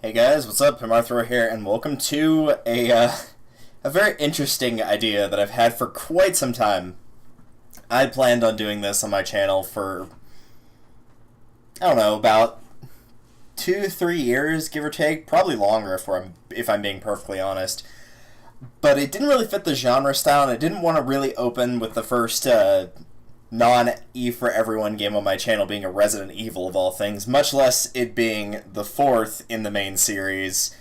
Hey guys, what's up? Pitmarthroy here, and welcome to a very interesting idea that I've had for quite some time. I planned on doing this on my channel for, I don't know, about 2-3 years, give or take, probably longer if I'm being perfectly honest. But it didn't really fit the genre style, and I didn't want to really open with the first non-E for everyone game on my channel being a Resident Evil of all things, much less it being the fourth in the main series.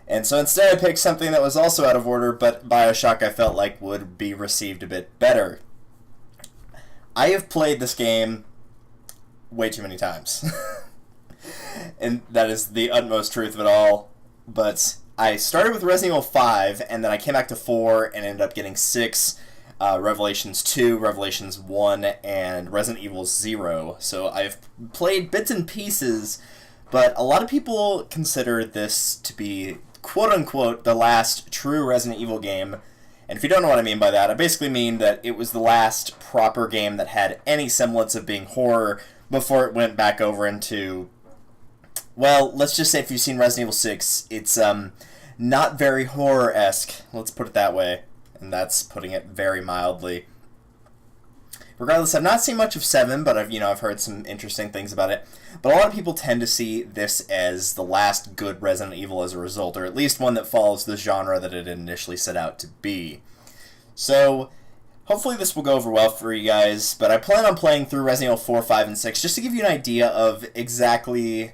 And so instead I picked something that was also out of order, but BioShock I felt like would be received a bit better. I have played this game way too many times. And that is the utmost truth of it all. But I started with Resident Evil 5, and then I came back to 4 and ended up getting 6, Revelations 2, Revelations 1, and Resident Evil 0. So I've played bits and pieces, but a lot of people consider this to be, quote-unquote, the last true Resident Evil game. And if you don't know what I mean by that, I basically mean that it was the last proper game that had any semblance of being horror before it went back over into, well, let's just say if you've seen Resident Evil 6, it's not very horror-esque, let's put it that way. And that's putting it very mildly. Regardless, I've not seen much of 7, but I've heard some interesting things about it. But a lot of people tend to see this as the last good Resident Evil as a result, or at least one that follows the genre that it initially set out to be. So, hopefully this will go over well for you guys, but I plan on playing through Resident Evil 4, 5, and 6 just to give you an idea of exactly,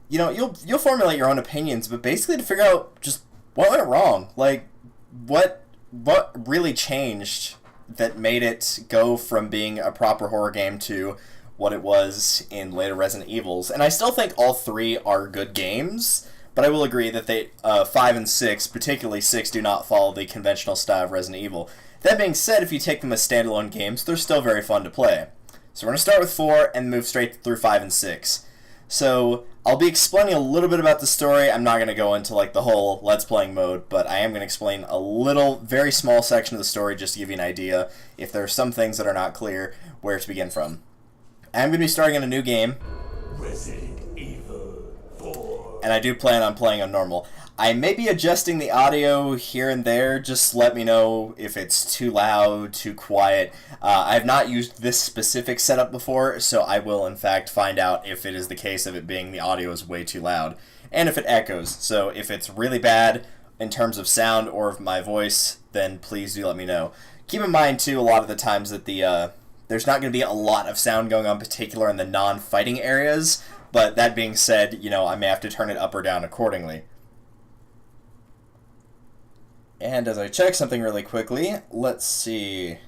you'll formulate your own opinions, but basically to figure out just what went wrong. Like, what really changed that made it go from being a proper horror game to what it was in later Resident Evils. And I still think all three are good games, but I will agree that 5 and 6, particularly 6, do not follow the conventional style of Resident Evil. That being said, if you take them as standalone games, they're still very fun to play. So we're going to start with 4 and move straight through 5 and 6. So I'll be explaining a little bit about the story. I'm not going to go into like the whole Let's Playing mode, but I am going to explain a little, very small section of the story just to give you an idea, if there are some things that are not clear, where to begin from. I'm going to be starting in a new game. Resident Evil 4. And I do plan on playing on normal. I may be adjusting the audio here and there, just let me know if it's too loud, too quiet. I have not used this specific setup before, so I will in fact find out if it is the case of it being the audio is way too loud, and if it echoes. So if it's really bad in terms of sound or of my voice, then please do let me know. Keep in mind too, a lot of the times that there's not going to be a lot of sound going on, particular in the non-fighting areas, but that being said, I may have to turn it up or down accordingly. And as I check something really quickly, let's see.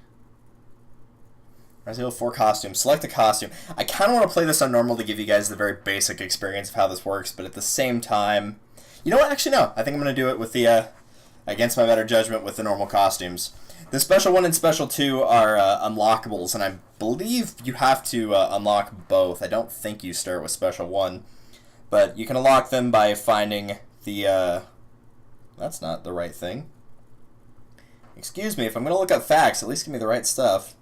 Resident Evil 4 costume. Select a costume. I kind of want to play this on normal to give you guys the very basic experience of how this works, but at the same time, you know what? Actually, no. I think I'm going to do it with the, against my better judgment, with the normal costumes. The Special 1 and Special 2 are unlockables, and I believe you have to unlock both. I don't think you start with Special 1, but you can unlock them by finding the, that's not the right thing. Excuse me, if I'm going to look up facts, at least give me the right stuff.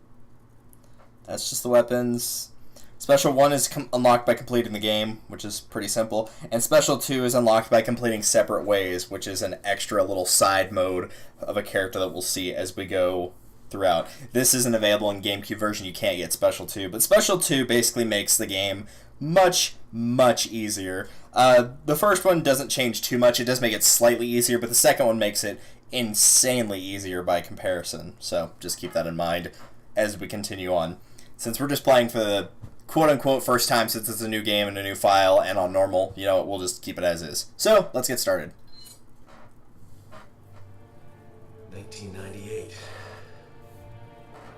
That's just the weapons. Special 1 is unlocked by completing the game, which is pretty simple. And Special 2 is unlocked by completing Separate Ways, which is an extra little side mode of a character that we'll see as we go throughout. This isn't available in GameCube version, you can't get Special 2. But Special 2 basically makes the game much, much easier. The first one doesn't change too much. It does make it slightly easier, but the second one makes it insanely easier by comparison. So just keep that in mind as we continue on. Since we're just playing for the quote-unquote first time, since it's a new game and a new file and on normal, we'll just keep it as is. So let's get started. 1998.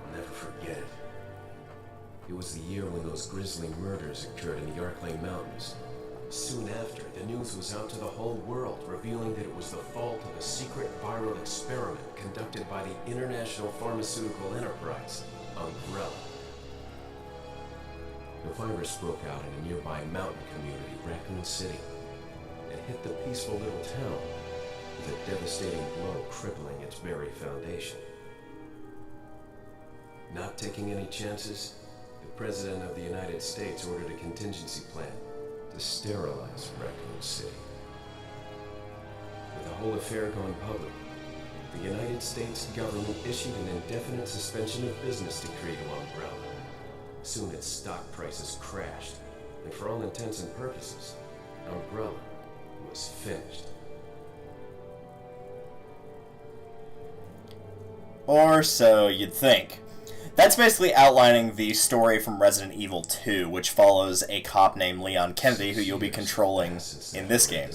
I'll never forget it. It was the year when those grisly murders occurred in the Arklay Mountains. Soon after, the news was out to the whole world, revealing that it was the fault of a secret viral experiment conducted by the international pharmaceutical enterprise, Umbrella. The virus broke out in a nearby mountain community, Raccoon City. It hit the peaceful little town, with a devastating blow crippling its very foundation. Not taking any chances, the President of the United States ordered a contingency plan to sterilize Raccoon City. with the whole affair gone public, the United States government issued an indefinite suspension of business decree to Umbrella. Soon its stock prices crashed, and for all intents and purposes, Umbrella was finished. Or so you'd think. That's basically outlining the story from Resident Evil 2, which follows a cop named Leon Kennedy, who you'll be controlling in this game.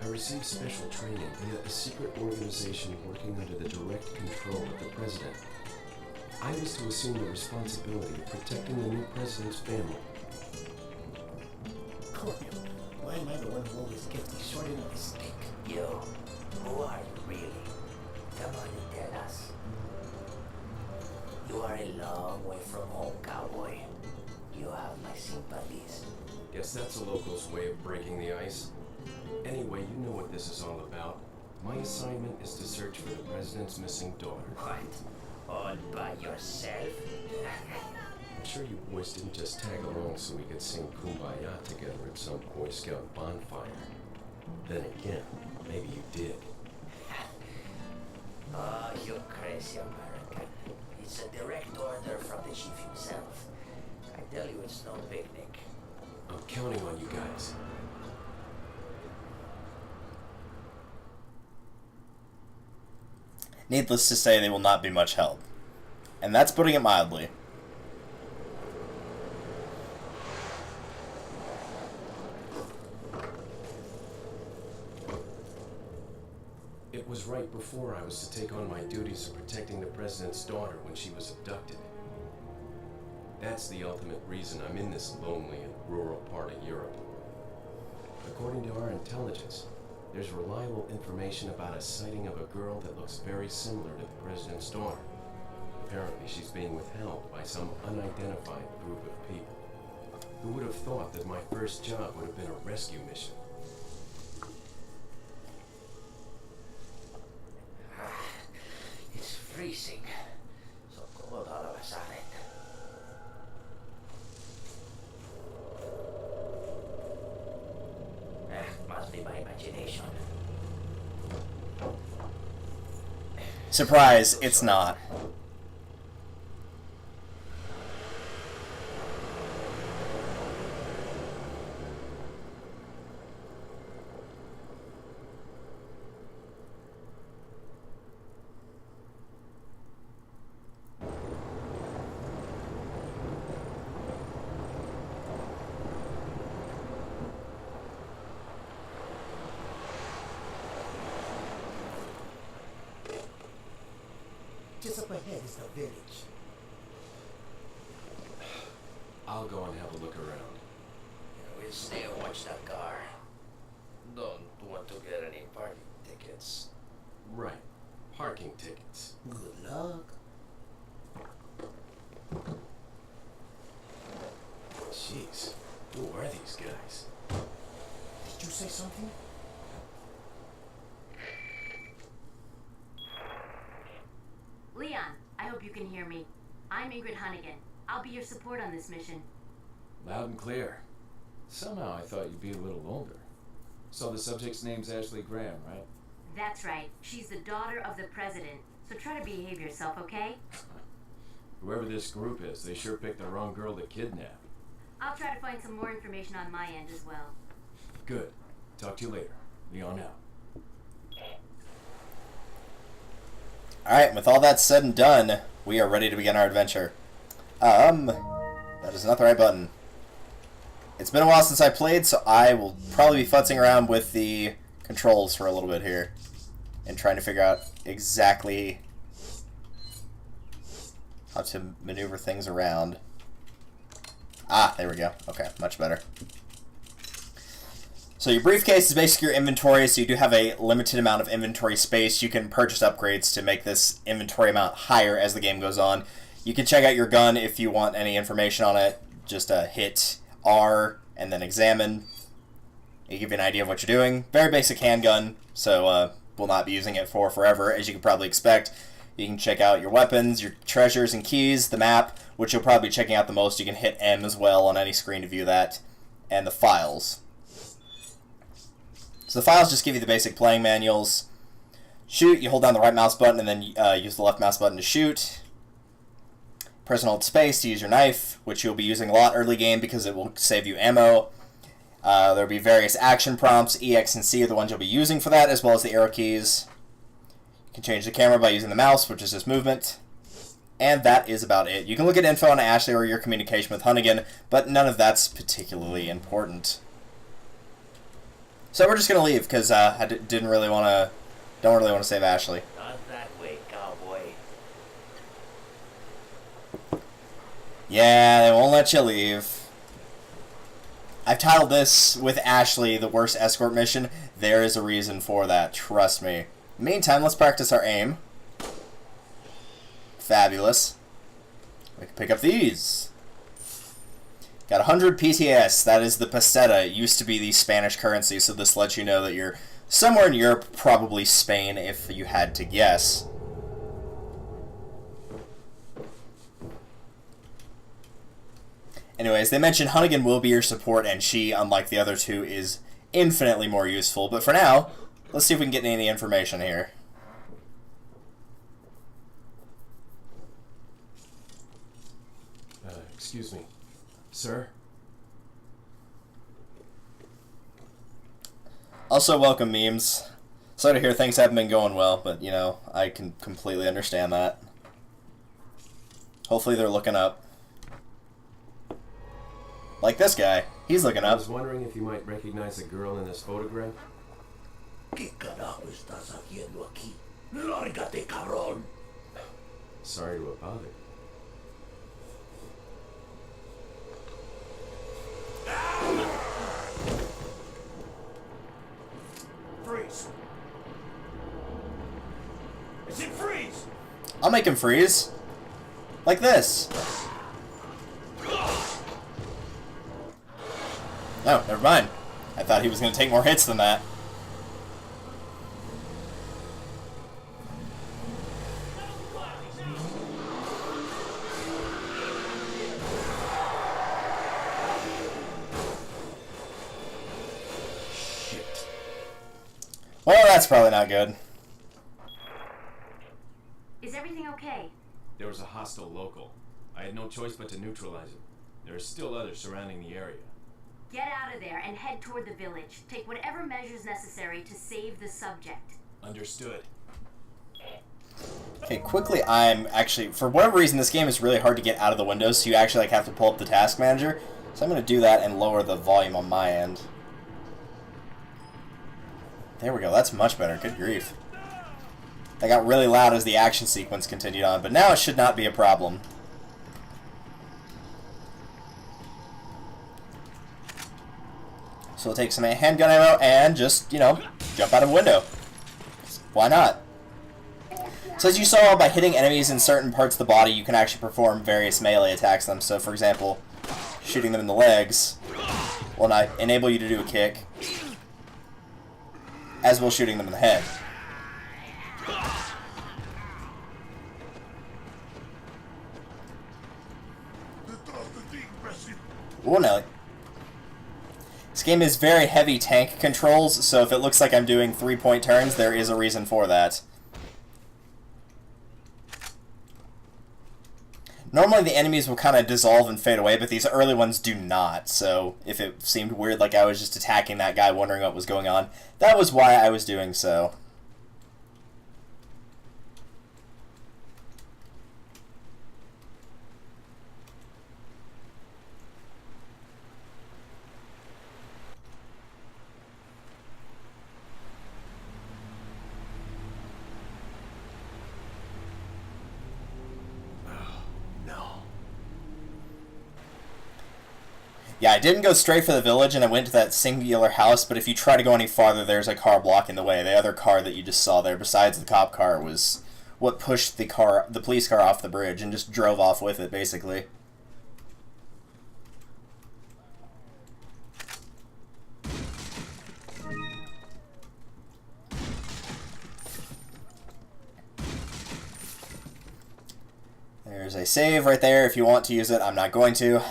I received special training via a secret organization working under the direct control of the president. I was to assume the responsibility of protecting the new president's family. Scorpio, why am I the one who always gets the short end of the stick? Yo, who are you really? Come on and tell us. You are a long way from home, cowboy. You have my sympathies. Guess that's a local's way of breaking the ice. Anyway, you know what this is all about. My assignment is to search for the president's missing daughter. What? All by yourself? I'm sure you boys didn't just tag along so we could sing Kumbaya together at some Boy Scout bonfire. Then again, maybe you did. Oh, you crazy American. It's a direct order from the chief himself. I tell you, it's no picnic. I'm counting on you guys. Needless to say, they will not be much help. And that's putting it mildly. It was right before I was to take on my duties of protecting the president's daughter when she was abducted. That's the ultimate reason I'm in this lonely and rural part of Europe. According to our intelligence, there's reliable information about a sighting of a girl that looks very similar to the president's daughter. Apparently she's being withheld by some unidentified group of people. Who would have thought that my first job would have been a rescue mission? It's freezing. So cold all of a sudden. Must be my imagination. Surprise, it's not. Just up ahead is the village. I'll go and have a look around. We'll stay and watch that car. Don't want to get any parking tickets. Right. Parking tickets. Good luck. Jeez. Who are these guys? Did you say something? Leon, I hope you can hear me. I'm Ingrid Hunnigan. I'll be your support on this mission. Loud and clear. Somehow I thought you'd be a little older. So the subject's name's Ashley Graham, right? That's right. She's the daughter of the president. So try to behave yourself, okay? Whoever this group is, they sure picked the wrong girl to kidnap. I'll try to find some more information on my end as well. Good. Talk to you later. Leon out. Alright, with all that said and done, we are ready to begin our adventure. That is not the right button. It's been a while since I played, so I will probably be futzing around with the controls for a little bit here. And trying to figure out exactly how to maneuver things around. Ah, there we go. Okay, much better. So your briefcase is basically your inventory, so you do have a limited amount of inventory space. You can purchase upgrades to make this inventory amount higher as the game goes on. You can check out your gun if you want any information on it. Just hit R and then examine. It'll give you an idea of what you're doing. Very basic handgun, so we'll not be using it for forever, as you could probably expect. You can check out your weapons, your treasures and keys, the map, which you'll probably be checking out the most. You can hit M as well on any screen to view that, and the files. So the files just give you the basic playing manuals. Shoot, you hold down the right mouse button and then use the left mouse button to shoot. Press and hold space to use your knife, which you'll be using a lot early game because it will save you ammo. There will be various action prompts. E, X, and C are the ones you'll be using for that, as well as the arrow keys. You can change the camera by using the mouse, which is just movement. And that is about it. You can look at info on Ashley or your communication with Hunnigan, but none of that's particularly important. So we're just going to leave, because I don't really want to save Ashley. Not that way, cowboy. Yeah, they won't let you leave. I've titled this, with Ashley, the worst escort mission. There is a reason for that, trust me. Meantime, let's practice our aim. Fabulous. We can pick up these. Got 100 PTS. That is the peseta. It used to be the Spanish currency, so this lets you know that you're somewhere in Europe, probably Spain, if you had to guess. Anyways, they mentioned Hunnigan will be your support, and she, unlike the other two, is infinitely more useful. But for now, let's see if we can get any information here. Excuse me. Sir? Also, welcome, memes. Sorry to hear things haven't been going well, but, you know, I can completely understand that. Hopefully they're looking up. Like this guy. He's looking I up. was wondering if you might recognize a girl in this photograph. ¿Qué carajo estás haciendo aquí? Lárgate, cabrón. Sorry to have bothered. Freeze. I said freeze! I'll make him freeze. Like this. Oh, never mind. I thought he was going to take more hits than that. Shit. Well, that's probably not good. Is everything okay? There was a hostile local. I had no choice but to neutralize him. There are still others surrounding the area. Get out of there and head toward the village. Take whatever measures necessary to save the subject. Understood. Okay, quickly, I'm actually, for whatever reason, this game is really hard to get out of the windows, so you actually have to pull up the task manager. So I'm going to do that and lower the volume on my end. There we go, that's much better, good grief. That got really loud as the action sequence continued on, but now it should not be a problem. So we'll take some handgun ammo and just, you know, jump out of a window. Why not? So as you saw, by hitting enemies in certain parts of the body, you can actually perform various melee attacks on them. So for example, shooting them in the legs will not enable you to do a kick, as will shooting them in the head. Oh no. This game is very heavy tank controls, so if it looks like I'm doing 3-point turns, there is a reason for that. Normally the enemies will kind of dissolve and fade away, but these early ones do not, so if it seemed weird like I was just attacking that guy wondering what was going on, that was why I was doing so. Yeah, I didn't go straight for the village, and I went to that singular house, but if you try to go any farther, there's a car blocking the way. The other car that you just saw there, besides the cop car, was what pushed the police car off the bridge and just drove off with it, basically. There's a save right there if you want to use it. I'm not going to.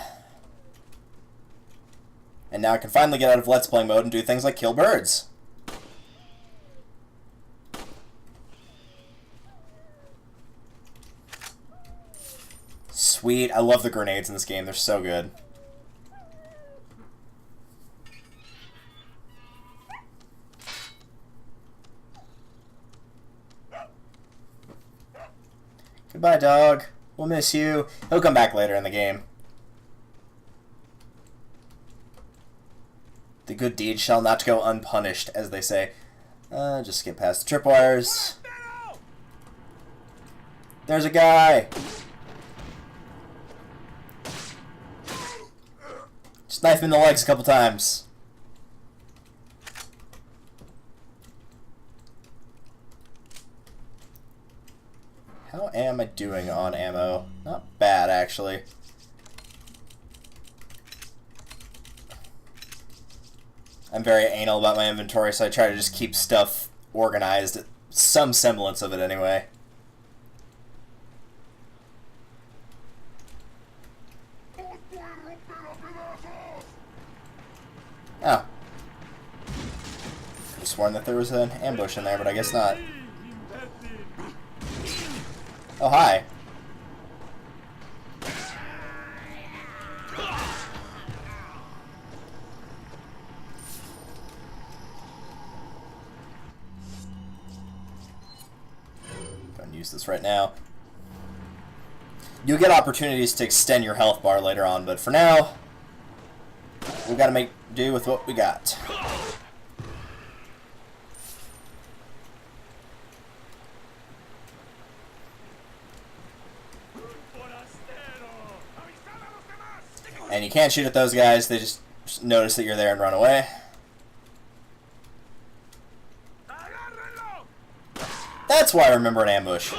And now I can finally get out of Let's Play mode and do things like kill birds. Sweet. I love the grenades in this game. They're so good. Goodbye, dog. We'll miss you. He'll come back later in the game. The good deed shall not go unpunished, as they say. Just get past the tripwires. There's a guy! Just knife him in the legs a couple times. How am I doing on ammo? Not bad, actually. I'm very anal about my inventory, so I try to just keep stuff organized. Some semblance of it, anyway. Oh. Could have sworn that there was an ambush in there, but I guess not. Oh, hi. Gonna use this right now. You'll get opportunities to extend your health bar later on, but for now, we gotta make do with what we got. And you can't shoot at those guys, they just notice that you're there and run away. That's why I remember an ambush.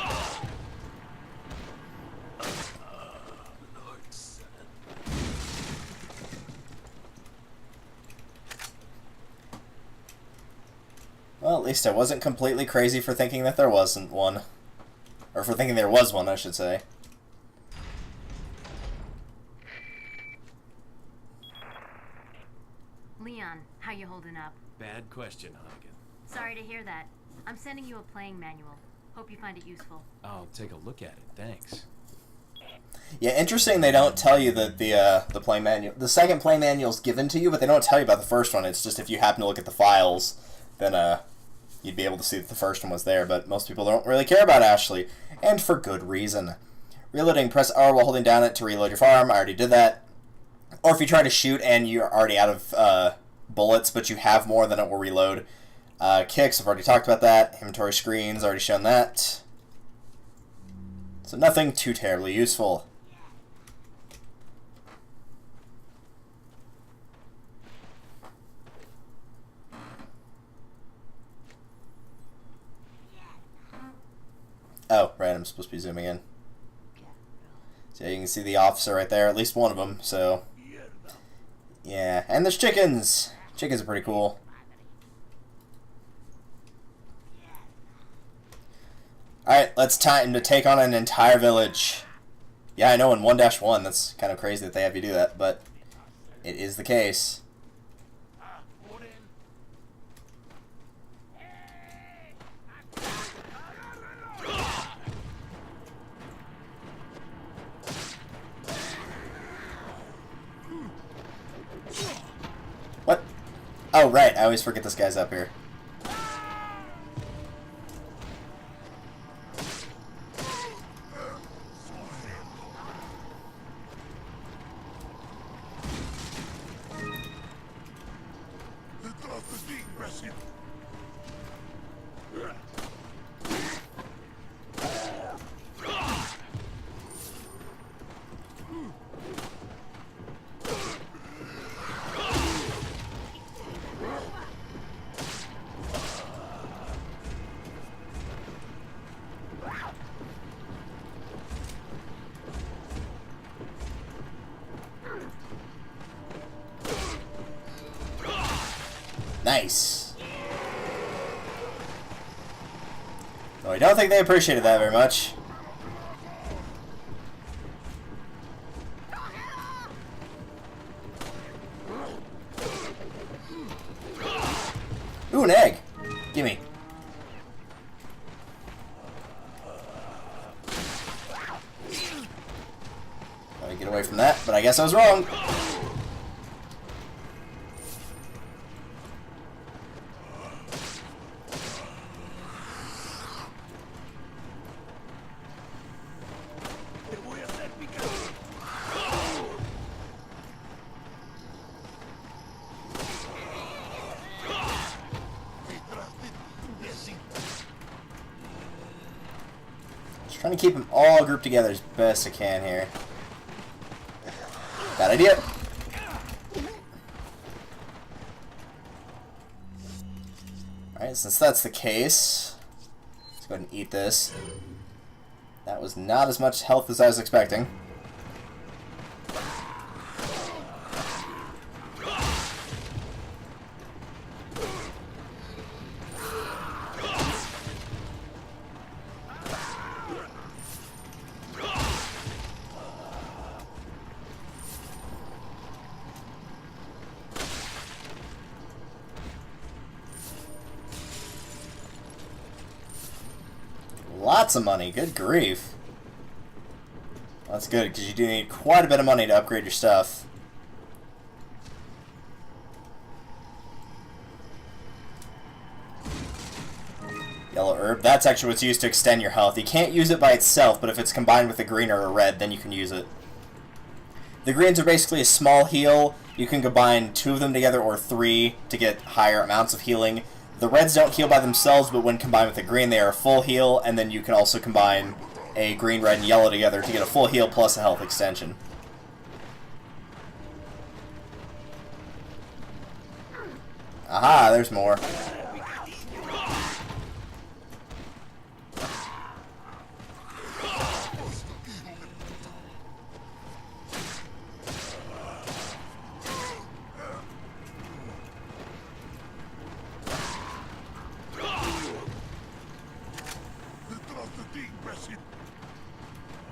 Well, at least I wasn't completely crazy for thinking that there wasn't one. Or for thinking there was one, I should say. Leon, how you holding up? Bad question, Hunnigan. Sorry to hear that. I'm sending you a playing manual. Hope you find it useful. I'll take a look at it, thanks. Yeah, interesting they don't tell you that the play manual, the second play manual's given to you, but they don't tell you about the first one. It's just if you happen to look at the files, then you'd be able to see that the first one was there, but most people don't really care about Ashley, and for good reason. Reloading, press R while holding down it to reload your firearm. I already did that. Or if you try to shoot and you're already out of bullets, but you have more, then it will reload. Kicks, I've already talked about that. Inventory screens, already shown that. So nothing too terribly useful. Oh, right, I'm supposed to be zooming in. So you can see the officer right there, at least one of them, so... Yeah, and there's chickens! Chickens are pretty cool. Alright, let's time to take on an entire village. Yeah, I know in 1-1, that's kind of crazy that they have you do that, but it is the case. What? Oh, right, I always forget this guy's up here. Nice. Though I don't think they appreciated that very much. an egg. Gimme. Gotta get away from that, but I guess I was wrong. Trying to keep them all grouped together as best I can here. Bad idea. Alright, since that's the case, let's go ahead and eat this. That was not as much health as I was expecting. Lots of money, good grief. That's good, because you do need quite a bit of money to upgrade your stuff. Yellow herb, that's actually what's used to extend your health. You can't use it by itself, but if it's combined with a green or a red, then you can use it. The greens are basically a small heal. You can combine 2 of them together or 3 to get higher amounts of healing. The reds don't heal by themselves, but when combined with a green, they are a full heal, and then you can also combine a green, red, and yellow together to get a full heal plus a health extension. Aha, there's more.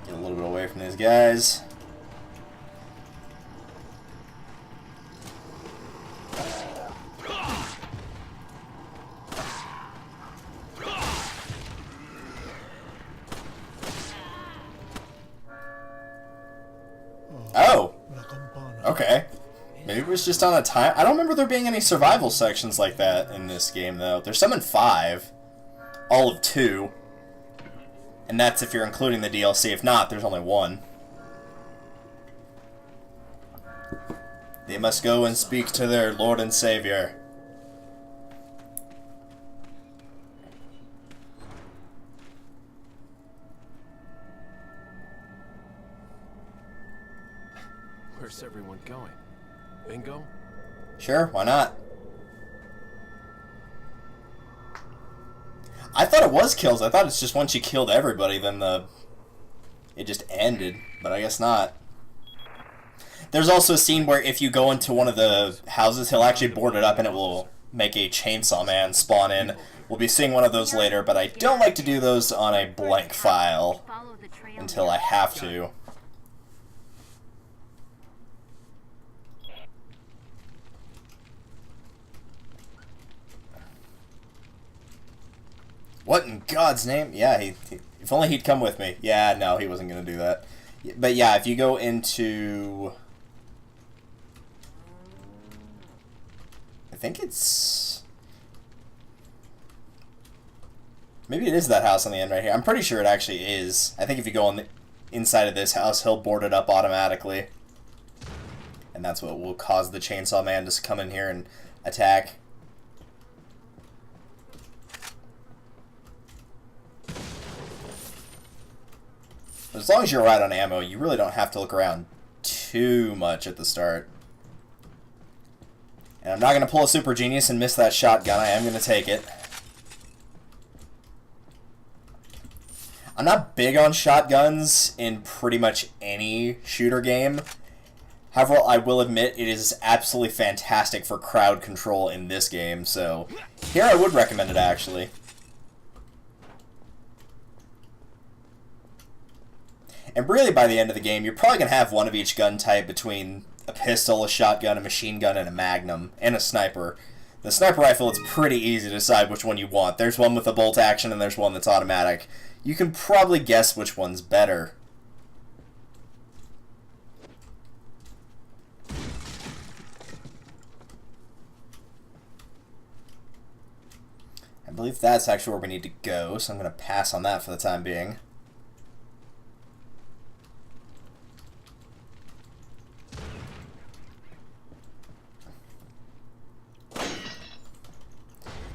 Get a little bit away from these guys. Oh! Okay. Maybe it was just on a time... I don't remember there being any survival sections like that in this game, though. There's some in 5. All of 2. And that's if you're including the DLC. If not, there's only 1. They must go and speak to their Lord and Savior. Where's everyone going? Bingo? Sure, why not? I thought it was kills. I thought it's just once you killed everybody, then it just ended. But I guess not. There's also a scene where if you go into one of the houses, he'll actually board it up and it will make a chainsaw man spawn in. We'll be seeing one of those later, but I don't like to do those on a blank file until I have to. What in God's name? Yeah, if only he'd come with me. Yeah, no, he wasn't going to do that. But yeah, if you go into... I think it's... Maybe it is that house on the end right here. I'm pretty sure it actually is. I think if you go on the inside of this house, he'll board it up automatically. And that's what will cause the chainsaw man to come in here and attack. As long as you're right on ammo, you really don't have to look around too much at the start. And I'm not going to pull a super genius and miss that shotgun. I am going to take it. I'm not big on shotguns in pretty much any shooter game. However, I will admit it is absolutely fantastic for crowd control in this game. So here I would recommend it, actually. And really, by the end of the game, you're probably going to have one of each gun type between a pistol, a shotgun, a machine gun, and a magnum, and a sniper. The sniper rifle, it's pretty easy to decide which one you want. There's one with a bolt action and there's one that's automatic. You can probably guess which one's better. I believe that's actually where we need to go, so I'm going to pass on that for the time being.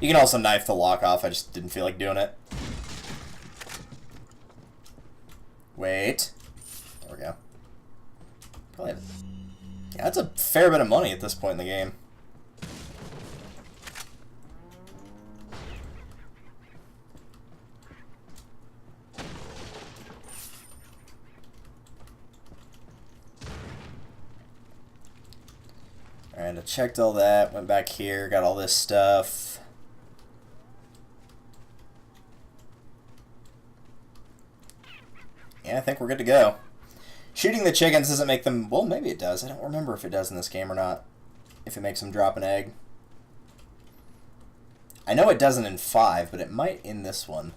You can also knife the lock off, I just didn't feel like doing it. Wait. There we go. Probably have... Yeah, that's a fair bit of money at this point in the game. Alright, I checked all that, went back here, got all this stuff. Yeah, I think we're good to go. Shooting the chickens doesn't make them... Well, maybe it does. I don't remember if it does in this game or not. If it makes them drop an egg. I know it doesn't in 5, but it might in this one.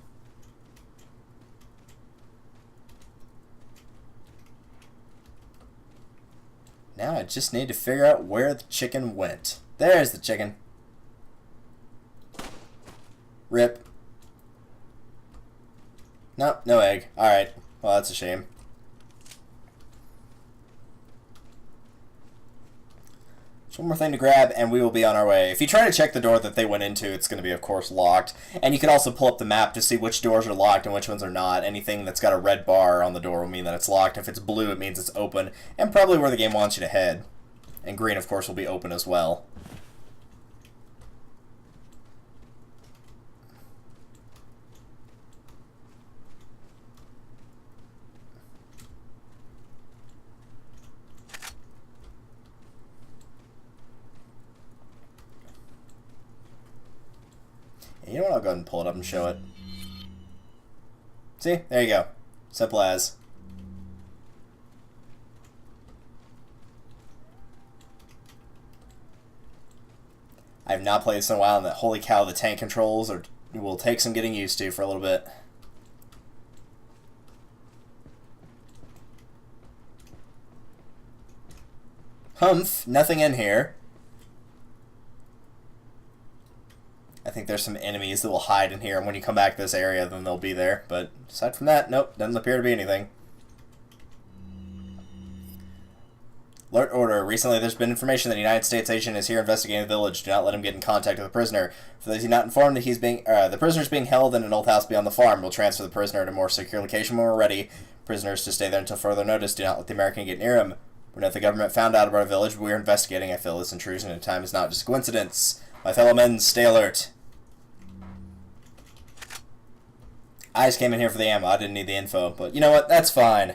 Now I just need to figure out where the chicken went. There's the chicken. Rip. Nope, no egg. Alright. Well, that's a shame. Just one more thing to grab, and we will be on our way. If you try to check the door that they went into, it's going to be, of course, locked. And you can also pull up the map to see which doors are locked and which ones are not. Anything that's got a red bar on the door will mean that it's locked. If it's blue, it means it's open, and probably where the game wants you to head. And green, of course, will be open as well. You know what? I'll go ahead and pull it up and show it. See? There you go. Simple as. I have not played this in a while, and that holy cow, the tank controls will take some getting used to for a little bit. Humph, nothing in here. I think there's some enemies that will hide in here, and when you come back to this area, then they'll be there. But aside from that, nope, doesn't appear to be anything. Alert order. Recently, there's been information that a United States agent is here investigating the village. Do not let him get in contact with the prisoner. For those who are not informed that the prisoner is being held in an old house beyond the farm, we'll transfer the prisoner to a more secure location when we're ready. Prisoners to stay there until further notice. Do not let the American get near him. When the government found out about our village, we are investigating. I feel this intrusion into time is not just a coincidence. My fellow men, stay alert. I just came in here for the ammo. I didn't need the info. But you know what? That's fine.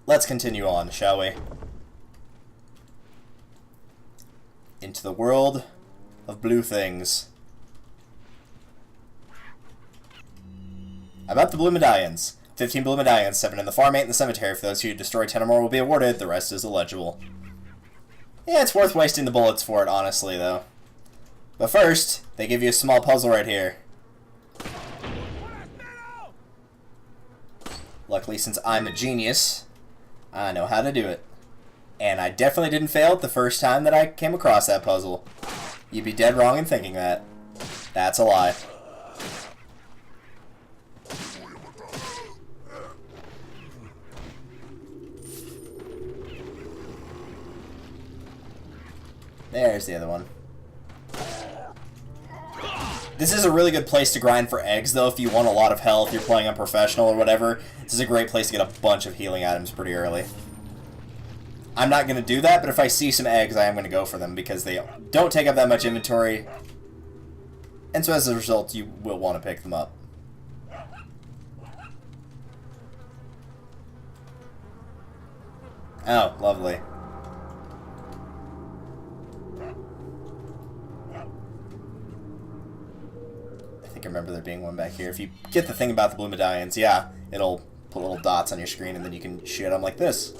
Let's continue on, shall we? Into the world of blue things. About the blue medallions. 15 blue medallions, 7 in the farm, 8 in the cemetery. For those who destroy 10 or more will be awarded. The rest is illegible. Yeah, it's worth wasting the bullets for it, honestly, though. But first, they give you a small puzzle right here. Luckily, since I'm a genius, I know how to do it. And I definitely didn't fail it the first time that I came across that puzzle. You'd be dead wrong in thinking that. That's a lie. There's the other one. This is a really good place to grind for eggs, though, if you want a lot of health, you're playing on professional or whatever. This is a great place to get a bunch of healing items pretty early. I'm not going to do that, but if I see some eggs, I am going to go for them, because they don't take up that much inventory. And so as a result, you will want to pick them up. Oh, lovely. I remember there being one back here. If you get the thing about the blue medallions, yeah, it'll put little dots on your screen, and then you can shoot them like this.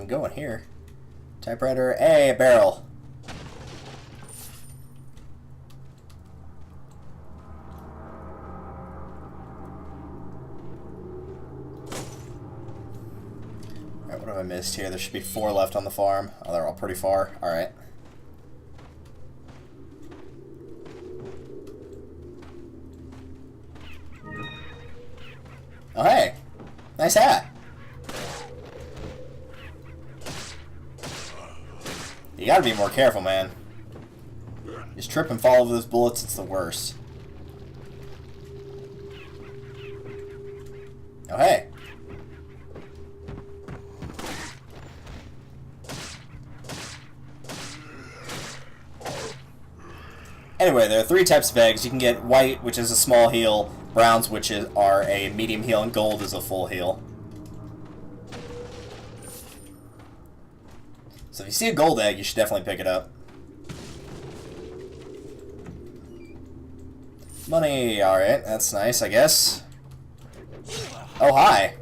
I'm going here. Typewriter. Hey, a barrel. Alright, what have I missed here? There should be 4 left on the farm. Oh, they're all pretty far. Alright. Oh, hey. Nice hat. You gotta be more careful, man. Just trip and fall over those bullets, it's the worst. Oh, hey. Anyway, there are 3 types of eggs. You can get white, which is a small heal, browns, which are a medium heal, and gold is a full heal. So if you see a gold egg, you should definitely pick it up. Money, alright, that's nice, I guess. Oh, hi.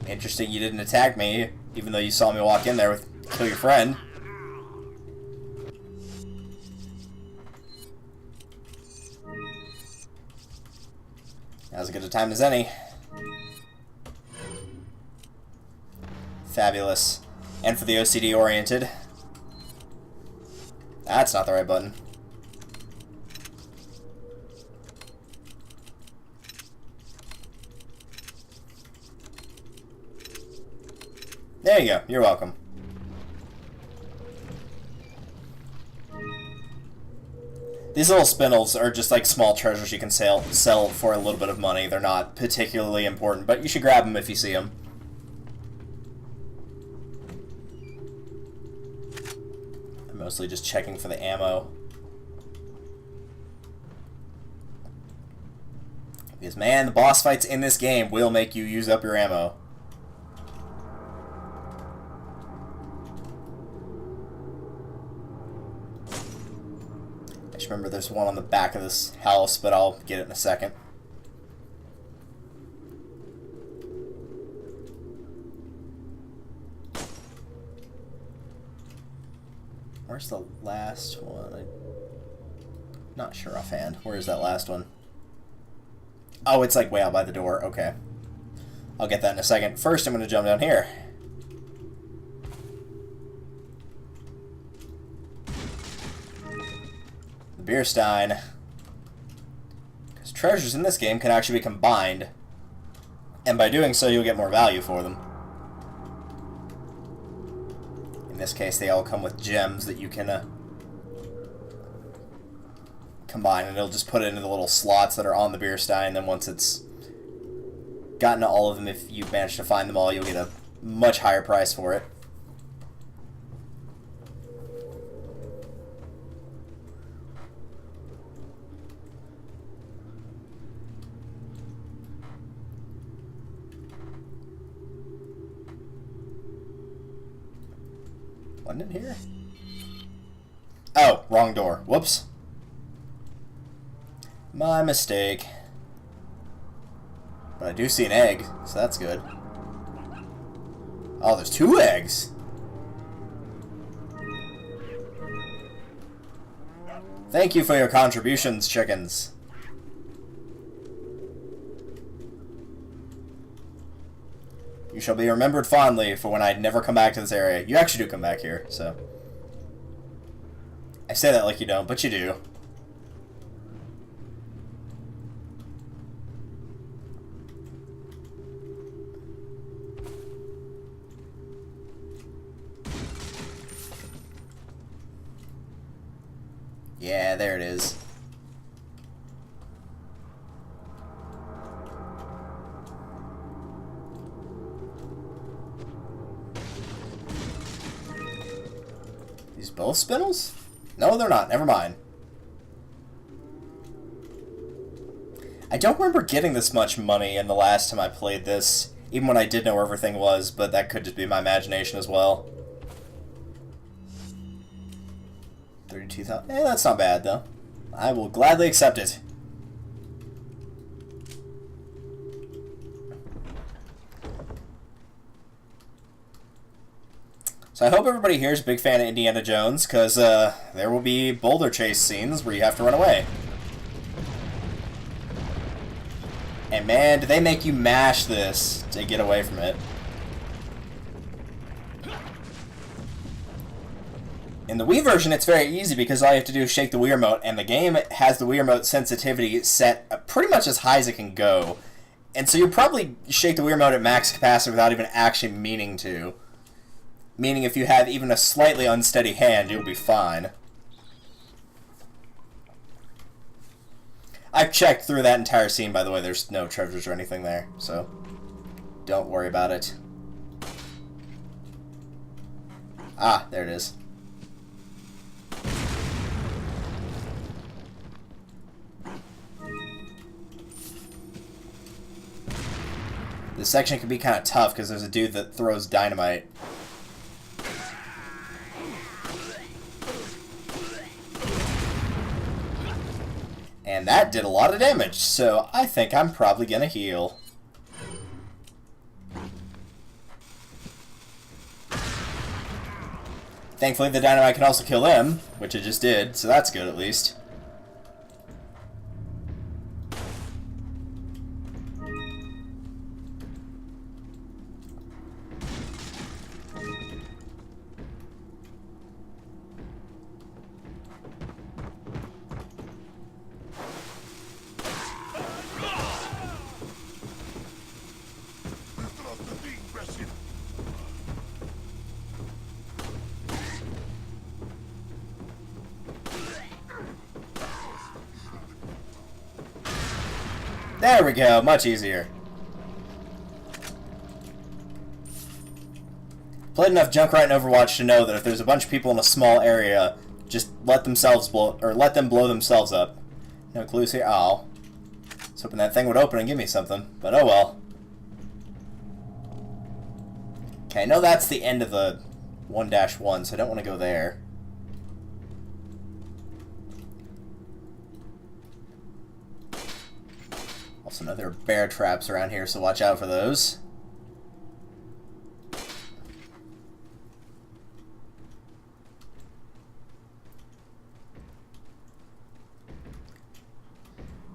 Interesting you didn't attack me, even though you saw me walk in there with kill your friend. As good a time as any. Fabulous. And for the OCD oriented. That's not the right button. There you go. You're welcome. These little spindles are just like small treasures you can sell for a little bit of money. They're not particularly important, but you should grab them if you see them. I'm mostly just checking for the ammo. Because, man, the boss fights in this game will make you use up your ammo. I just remember there's one on the back of this house, but I'll get it in a second. Where's the last one? I'm not sure offhand. Where is that last one? Oh, it's like way out by the door. Okay. I'll get that in a second. First, I'm going to jump down here. The beer stein. Because treasures in this game can actually be combined. And by doing so, you'll get more value for them. In this case, they all come with gems that you can combine, and it'll just put it into the little slots that are on the beer stein. Then once it's gotten to all of them, if you manage to find them all, you'll get a much higher price for it. Wasn't it here? Oh, wrong door. Whoops. My mistake. But I do see an egg, so that's good. Oh, there's 2 eggs. Thank you for your contributions, chickens. You shall be remembered fondly for when I never come back to this area. You actually do come back here, so. I say that like you don't, but you do. Yeah, there it is. These both spindles? No, they're not. Never mind. I don't remember getting this much money in the last time I played this, even when I did know where everything was, but that could just be my imagination as well. 32,000. That's not bad, though. I will gladly accept it. So I hope everybody here is a big fan of Indiana Jones, because there will be boulder chase scenes where you have to run away. And man, do they make you mash this to get away from it. In the Wii version, it's very easy because all you have to do is shake the Wii remote, and the game has the Wii remote sensitivity set pretty much as high as it can go. And so you'll probably shake the Wii remote at max capacity without even actually meaning to. Meaning if you have even a slightly unsteady hand, you'll be fine. I've checked through that entire scene, by the way. There's no treasures or anything there, so don't worry about it. Ah, there it is. This section can be kind of tough because there's a dude that throws dynamite. And that did a lot of damage, so I think I'm probably gonna heal. Thankfully, the dynamite can also kill them, which it just did, so that's good at least. There we go, much easier. Played enough Junkrat in Overwatch to know that if there's a bunch of people in a small area, just let them blow themselves up. No clues here. Oh. I was hoping that thing would open and give me something, but oh well. Okay, I know that's the end of the 1-1, so I don't want to go there. Also know there are bear traps around here, so watch out for those.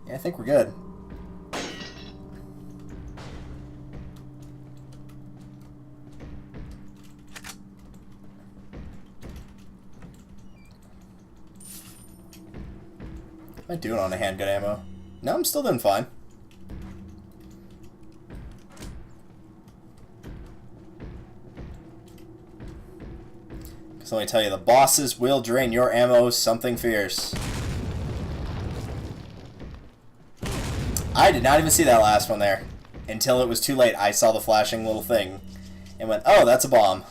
Yeah, I think we're good. What am I doing on a handgun ammo? No, I'm still doing fine. So let me tell you, the bosses will drain your ammo something fierce. I did not even see that last one there. Until it was too late, I saw the flashing little thing. And went, oh, that's a bomb.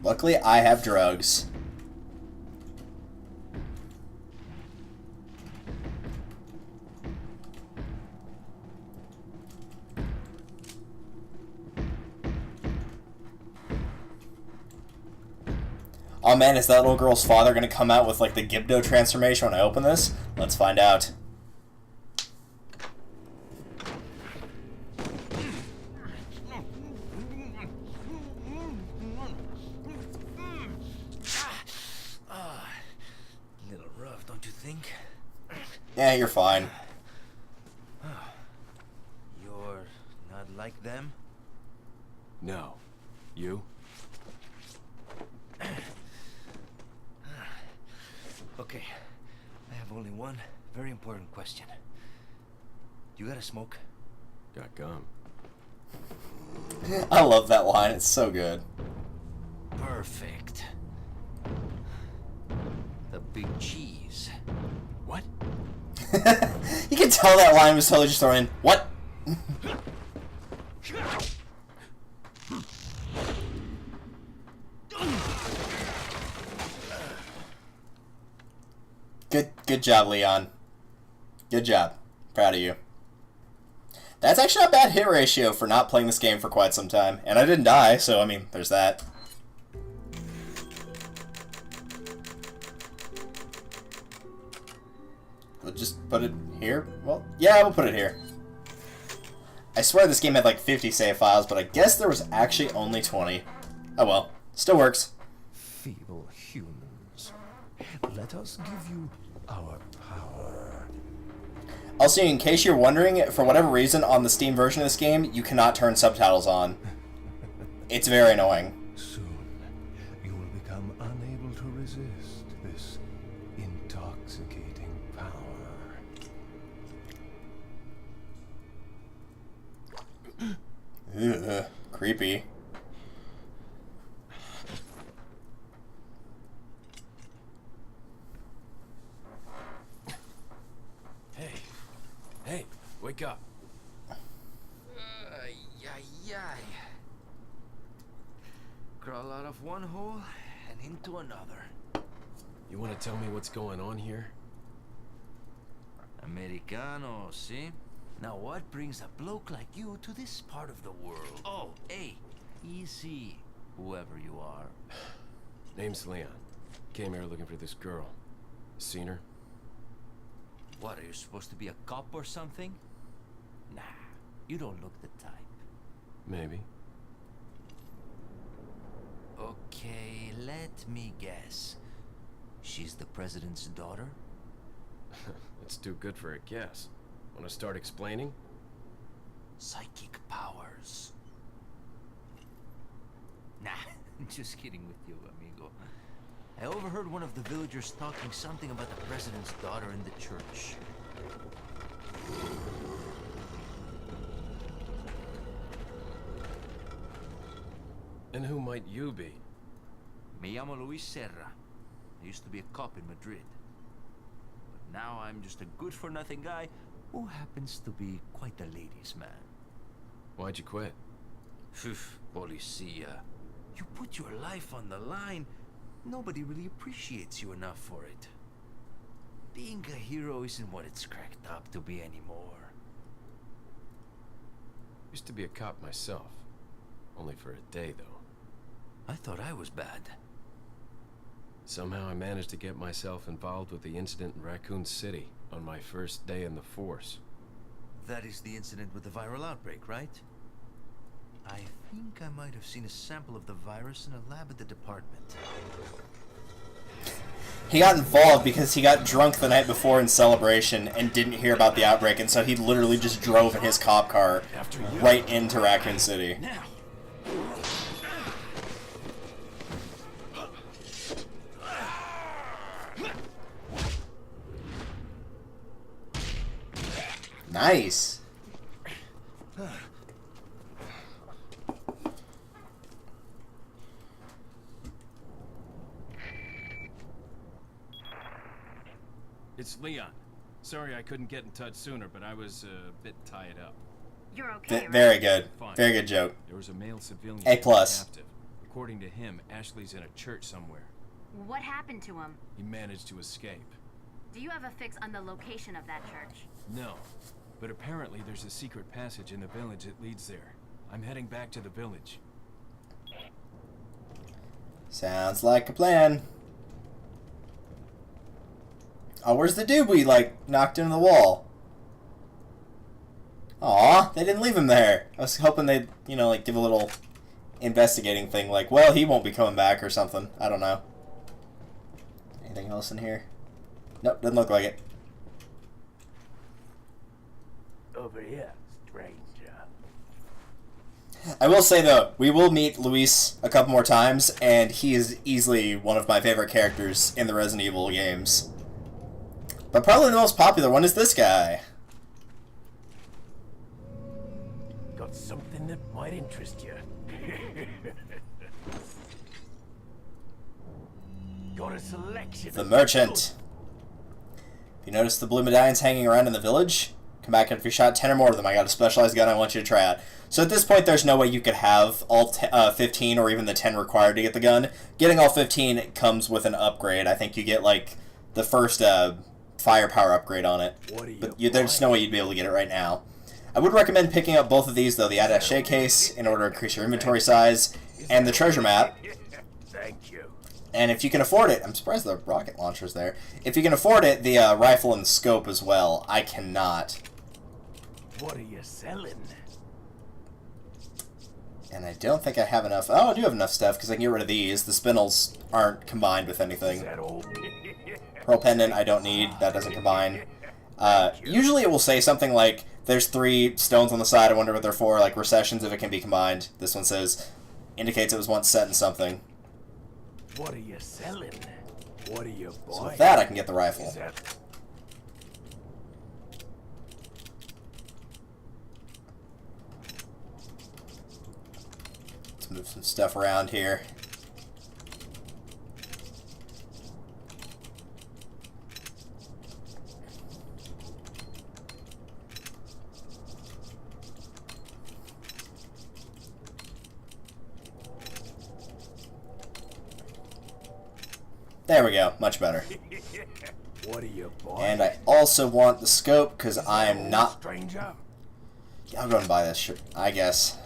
Luckily, I have drugs. Oh man, is that little girl's father gonna come out with like the Gibdo transformation when I open this? Let's find out. Little rough, don't you think? Yeah, you're fine. You're not like them? No. You? Okay, I have only one very important question. You got a smoke? Got gum. I love that line, it's so good. Perfect. The big cheese. What? You can tell that line was totally just thrown in. What? Good job, Leon. Good job. Proud of you. That's actually not a bad hit ratio for not playing this game for quite some time. And I didn't die, so I mean, there's that. just put it here? Well, yeah, we'll put it here. I swear this game had like 50 save files, but I guess there was actually only 20. Oh well, still works. Feeble humans, let us give you our power. Also, in case you're wondering, for whatever reason, on the Steam version of this game, you cannot turn subtitles on. It's very annoying. Soon, you will become unable to resist this intoxicating power. Ugh, creepy. Hey, wake up. Crawl out of one hole and into another. You want to tell me what's going on here? Americano, see? Now what brings a bloke like you to this part of the world? Oh, hey, easy, whoever you are. Name's Leon. Came here looking for this girl. Seen her? What, are you supposed to be a cop or something? Nah, you don't look the type. Maybe. Okay, let me guess. She's the president's daughter? That's too good for a guess. Want to start explaining? Psychic powers. Nah, just kidding with you, amigo. I overheard one of the villagers talking something about the president's daughter in the church. And who might you be? Me llamo Luis Serra. I used to be a cop in Madrid. But now I'm just a good-for-nothing guy who happens to be quite a ladies' man. Why'd you quit? Phew, policia. You put your life on the line. Nobody really appreciates you enough for it. Being a hero isn't what it's cracked up to be anymore. Used to be a cop myself. Only for a day, though. I thought I was bad. Somehow I managed to get myself involved with the incident in Raccoon City on my first day in the force. That is the incident with the viral outbreak, right? I think I might have seen a sample of the virus in a lab at the department. He got involved because he got drunk the night before in celebration and didn't hear about the outbreak, and so he literally just drove in his cop car right into Raccoon City. Now. Nice. It's Leon. Sorry I couldn't get in touch sooner, but I was a bit tied up. You're okay, right? Very good. Fine. Very good joke. There was a male civilian A plus. captive. According to him, Ashley's in a church somewhere. What happened to him? He managed to escape. Do you have a fix on the location of that church? No, but apparently there's a secret passage in the village that leads there. I'm heading back to the village. Sounds like a plan. Oh, where's the dude we, like, knocked into the wall? Aw, they didn't leave him there. I was hoping they'd, you know, like, give a little investigating thing, like, well, he won't be coming back or something. I don't know. Anything else in here? Nope, doesn't look like it. Over here, stranger. I will say, though, we will meet Luis a couple more times, and he is easily one of my favorite characters in the Resident Evil games. But probably the most popular one is this guy. Got something that might interest you. Got a selection. The Merchant. If you notice the blue medallions hanging around in the village, come back and if you shot 10 or more of them, I got a specialized gun I want you to try out. So at this point, there's no way you could have all 15 or even the 10 required to get the gun. Getting all 15 comes with an upgrade. I think you get, like, the first firepower upgrade on it. But there's no way you'd be able to get it right now. I would recommend picking up both of these, though, the attaché case, in order to increase your inventory size, and the treasure map. Thank you. And if you can afford it, I'm surprised the rocket launcher's there. If you can afford it, the rifle and the scope as well. I cannot. What are you selling? And I don't think I have enough. Oh, I do have enough stuff because I can get rid of these. The spindles aren't combined with anything. Pearl pendant I don't need. That doesn't combine. Usually it will say something like, there's 3 stones on the side. I wonder what they're for. Like recessions if it can be combined. This one says, indicates it was once set in something. What are you selling? What are you buying? So with that I can get the rifle. Let's move some stuff around here. There we go, much better. What are you buying? And I also want the scope because I am not. Stranger? Yeah, I'll go and buy this shit, I guess.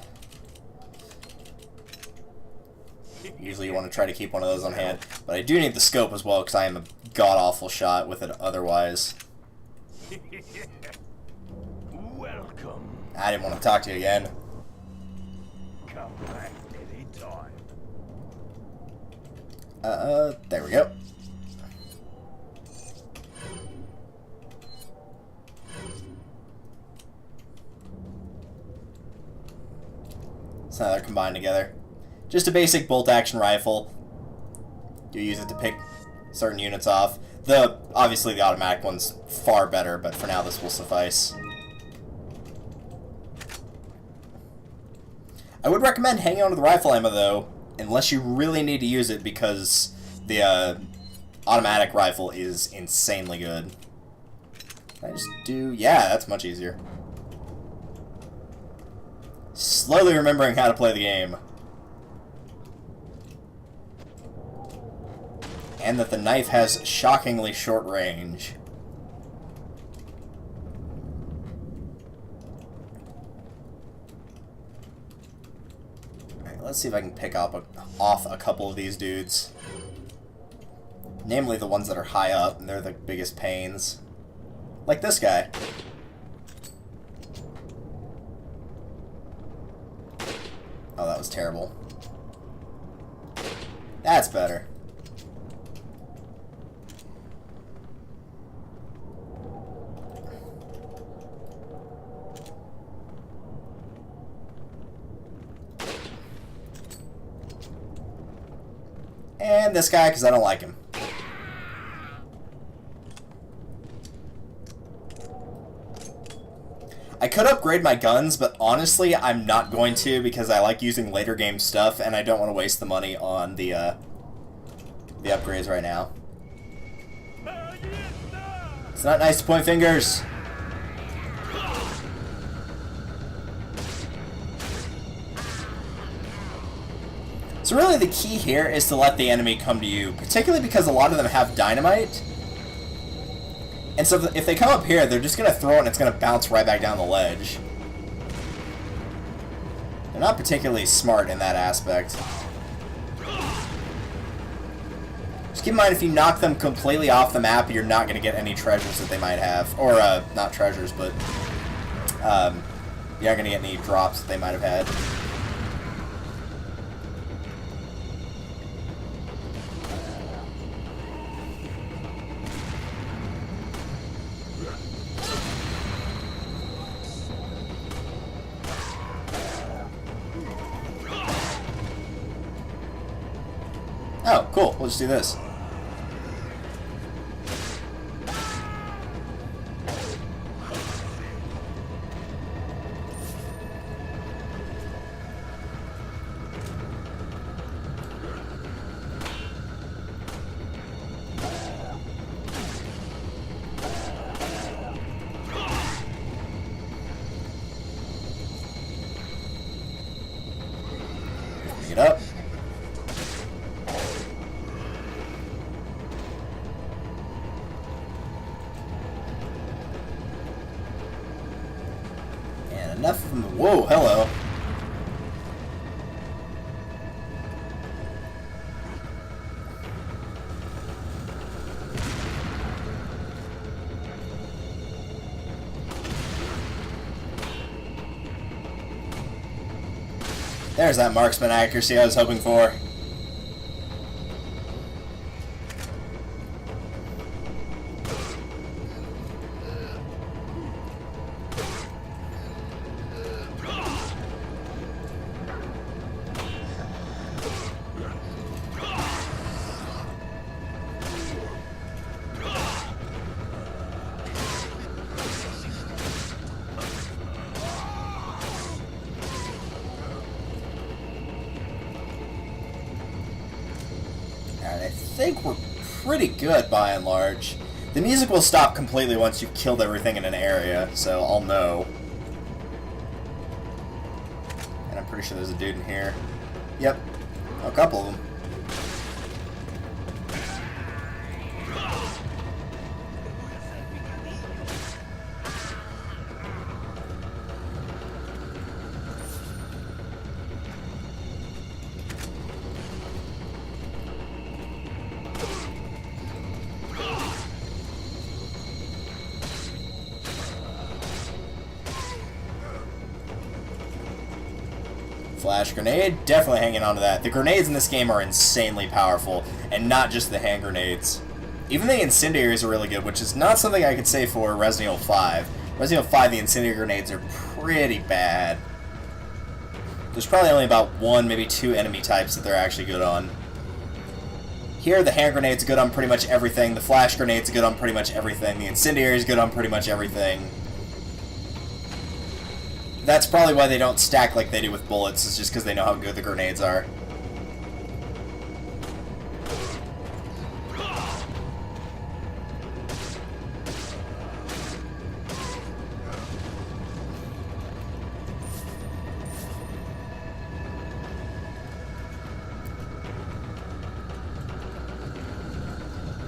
Usually you want to try to keep one of those on hand, but I do need the scope as well because I am a god-awful shot with it otherwise. Welcome. I didn't want to talk to you again. Come back anytime. There we go. So now they're combined together. Just a basic bolt-action rifle. You use it to pick certain units off. Obviously the automatic one's far better, but for now this will suffice. I would recommend hanging on to the rifle ammo though, unless you really need to use it because the automatic rifle is insanely good. Can I just do... Yeah, that's much easier. Slowly remembering how to play the game. And that the knife has shockingly short range. Alright, let's see if I can pick off a couple of these dudes. Namely the ones that are high up, and they're the biggest pains. Like this guy. Oh, that was terrible. That's better. And this guy, because I don't like him. I could upgrade my guns, but honestly, I'm not going to because I like using later game stuff, and I don't want to waste the money on the upgrades right now. It's not nice to point fingers. So really the key here is to let the enemy come to you, particularly because a lot of them have dynamite. And so if they come up here, they're just going to throw it and it's going to bounce right back down the ledge. They're not particularly smart in that aspect. Just keep in mind, if you knock them completely off the map, you're not going to get any treasures that they might have. Or, not treasures, but you're not going to get any drops that they might have had. Oh, cool. We'll just do this. Pick it up. Enough of them. Whoa, hello. There's that marksman accuracy I was hoping for. I think we're pretty good by and large. The music will stop completely once you've killed everything in an area, so I'll know. And I'm pretty sure there's a dude in here. Yep, a couple of them. Flash grenade, definitely hanging on to that. The grenades in this game are insanely powerful, and not just the hand grenades. Even the incendiaries are really good, which is not something I could say for Resident Evil 5. Resident Evil 5, the incendiary grenades are pretty bad. There's probably only about one, maybe two enemy types that they're actually good on. Here, the hand grenade's good on pretty much everything, the flash grenade's good on pretty much everything, the incendiary's good on pretty much everything. That's probably why they don't stack like they do with bullets, is just because they know how good the grenades are.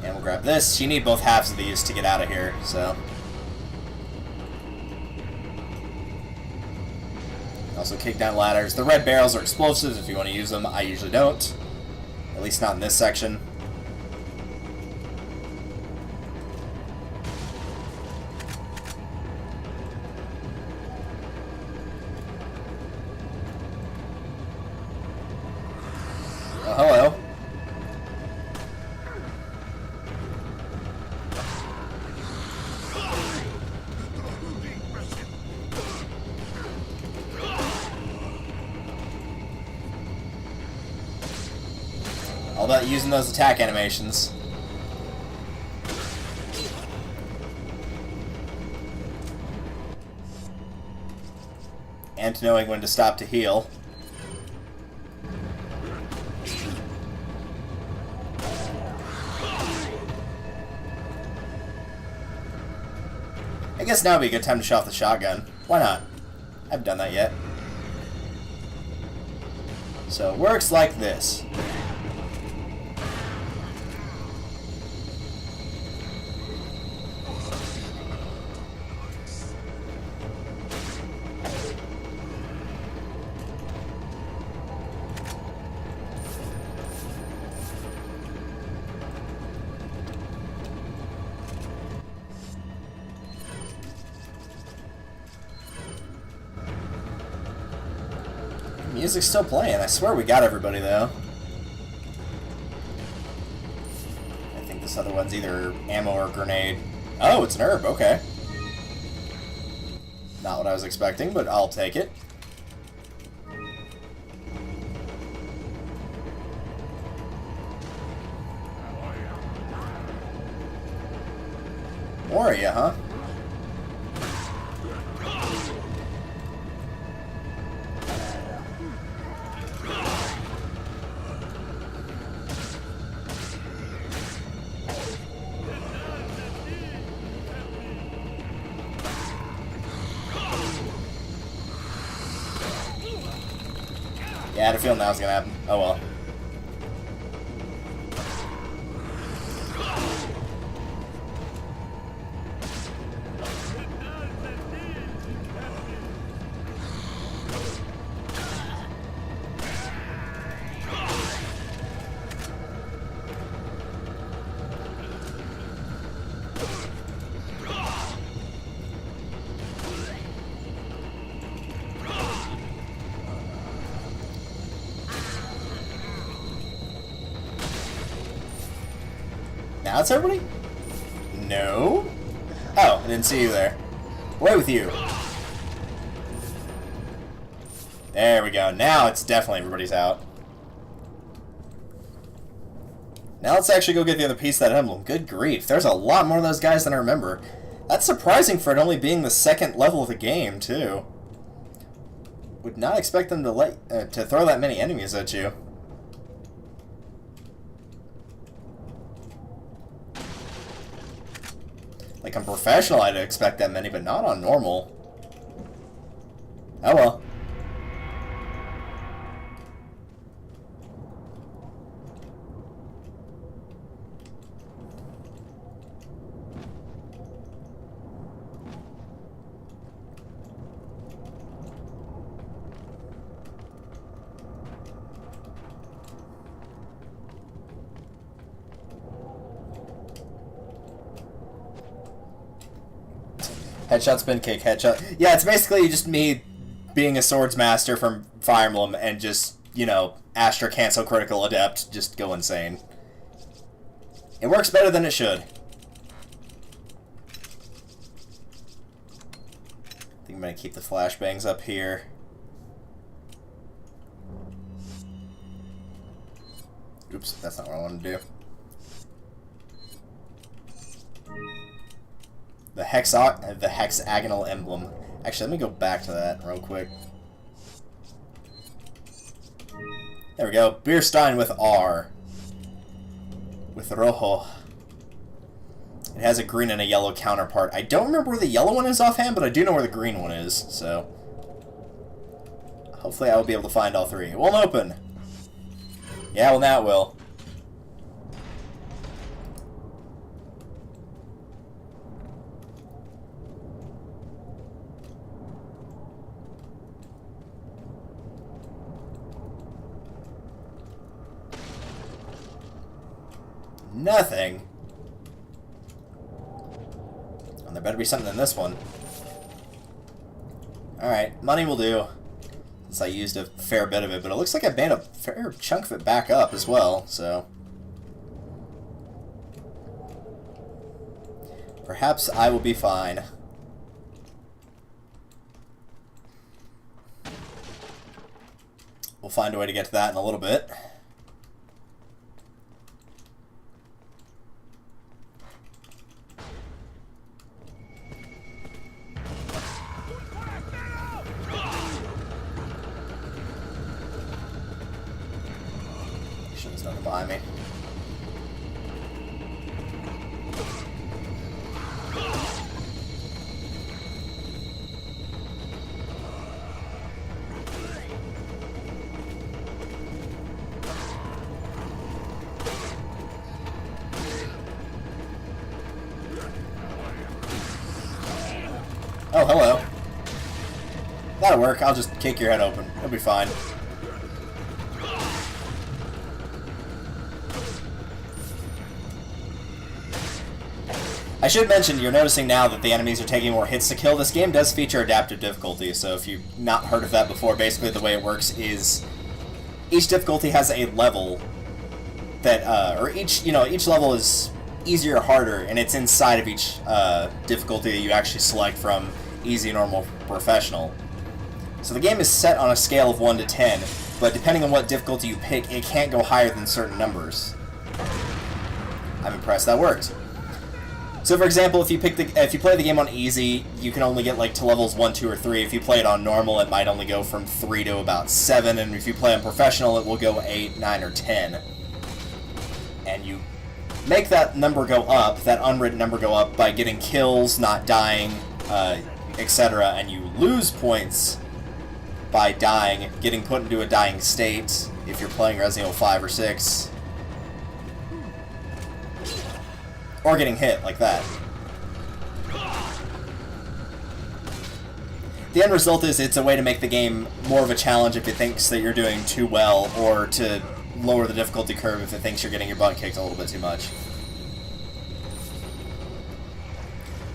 And we'll grab this. You need both halves of these to get out of here, so... Also kick down ladders. The red barrels are explosives if you want to use them. I usually don't. At least not in this section. Oh, hello. All about using those attack animations. And knowing when to stop to heal. I guess now would be a good time to show off the shotgun. Why not? I haven't done that yet. So it works like this. Music's still playing. I swear we got everybody, though. I think this other one's either ammo or grenade. Oh, it's an herb. Okay. Not what I was expecting, but I'll take it. Moria, huh? Yeah, I had a feeling that was gonna happen. Oh well. Now it's everybody? No? Oh, I didn't see you there. Away with you. There we go. Now it's definitely everybody's out. Now let's actually go get the other piece of that emblem. Good grief. There's a lot more of those guys than I remember. That's surprising for it only being the second level of the game, too. Would not expect them to to throw that many enemies at you. Like, on professional, I'd expect that many, but not on normal. Oh well. Headshot, spin kick, headshot. Yeah, it's basically just me being a swords master from Fire Emblem and just, you know, Astra cancel critical adept, just go insane. It works better than it should. I think I'm gonna keep the flashbangs up here. Oops, that's not what I want to do. The hexagonal emblem. Actually, let me go back to that real quick. There we go. Beerstein with R. With rojo. It has a green and a yellow counterpart. I don't remember where the yellow one is offhand, but I do know where the green one is, so... hopefully I will be able to find all three. It won't open! Yeah, well now it will. Nothing. Oh, there better be something in this one. Alright, money will do. Since I used a fair bit of it, but it looks like I made a fair chunk of it back up as well, so... perhaps I will be fine. We'll find a way to get to that in a little bit. There's nothing behind me. Oh, hello. That'll work. I'll just kick your head open. It'll be fine. I should mention, you're noticing now that the enemies are taking more hits to kill. This game does feature adaptive difficulty, so if you've not heard of that before, basically the way it works is each difficulty has a level that, or each level is easier or harder, and it's inside of each difficulty that you actually select from easy, normal, professional. So the game is set on a scale of 1 to 10, but depending on what difficulty you pick, it can't go higher than certain numbers. I'm impressed that worked. So, for example, if you play the game on easy, you can only get like to levels 1, 2, or 3. If you play it on normal, it might only go from 3 to about 7, and if you play on professional, it will go 8, 9, or 10. And you make that number go up, that unwritten number go up, by getting kills, not dying, etc., and you lose points by dying, getting put into a dying state, if you're playing Resident Evil 5 or 6. Or getting hit, like that. The end result is it's a way to make the game more of a challenge if it thinks that you're doing too well, or to lower the difficulty curve if it thinks you're getting your butt kicked a little bit too much.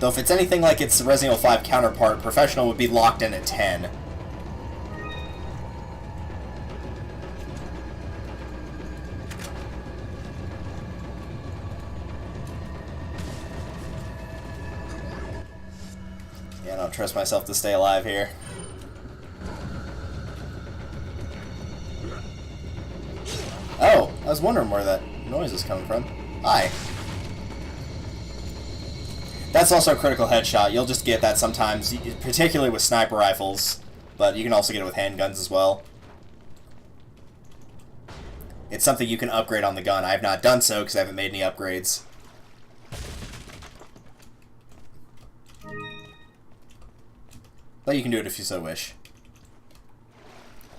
Though if it's anything like its Resident Evil 5 counterpart, Professional would be locked in at 10. Yeah, I don't trust myself to stay alive here. Oh, I was wondering where that noise is coming from. Hi. That's also a critical headshot. You'll just get that sometimes, particularly with sniper rifles, but you can also get it with handguns as well. It's something you can upgrade on the gun. I have not done so because I haven't made any upgrades. But you can do it if you so wish.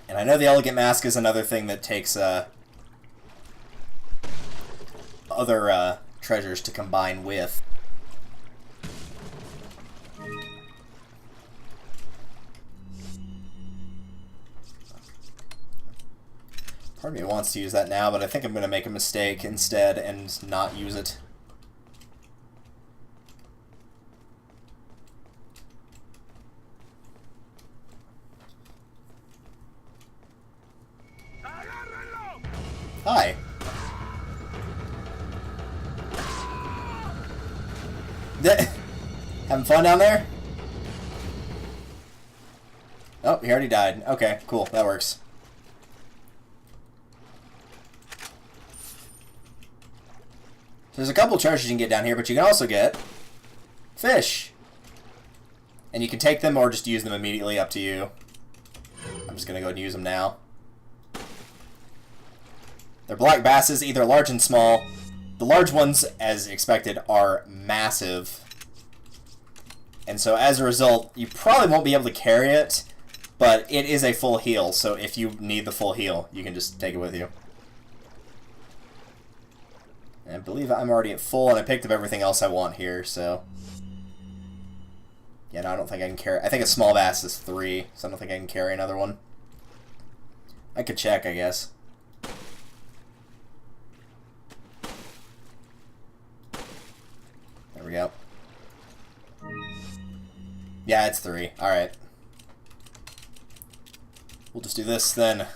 And I know the Elegant Mask is another thing that takes other treasures to combine with. Part of me wants to use that now, but I think I'm going to make a mistake instead and not use it. Hi. Having fun down there? Oh, he already died. Okay, cool. That works. There's a couple treasures you can get down here, but you can also get fish. And you can take them or just use them immediately, up to you. I'm just going to go ahead and use them now. They're black basses, either large and small. The large ones, as expected, are massive. And so as a result, you probably won't be able to carry it, but it is a full heal, so if you need the full heal, you can just take it with you. And I believe I'm already at full, and I picked up everything else I want here, so... Yeah, no, I don't think I can carry... I think a small bass is 3, so I don't think I can carry another one. I could check, I guess. There we go. Yeah, it's 3. Alright. We'll just do this, then.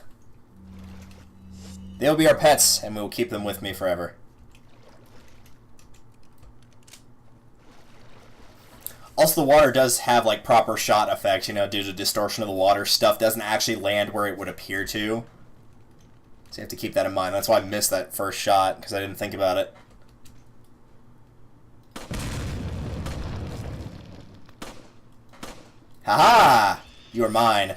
They'll be our pets, and we will keep them with me forever. Also, the water does have, like, proper shot effects, you know, due to distortion of the water. Stuff doesn't actually land where it would appear to. So you have to keep that in mind. That's why I missed that first shot, because I didn't think about it. Haha! You are mine.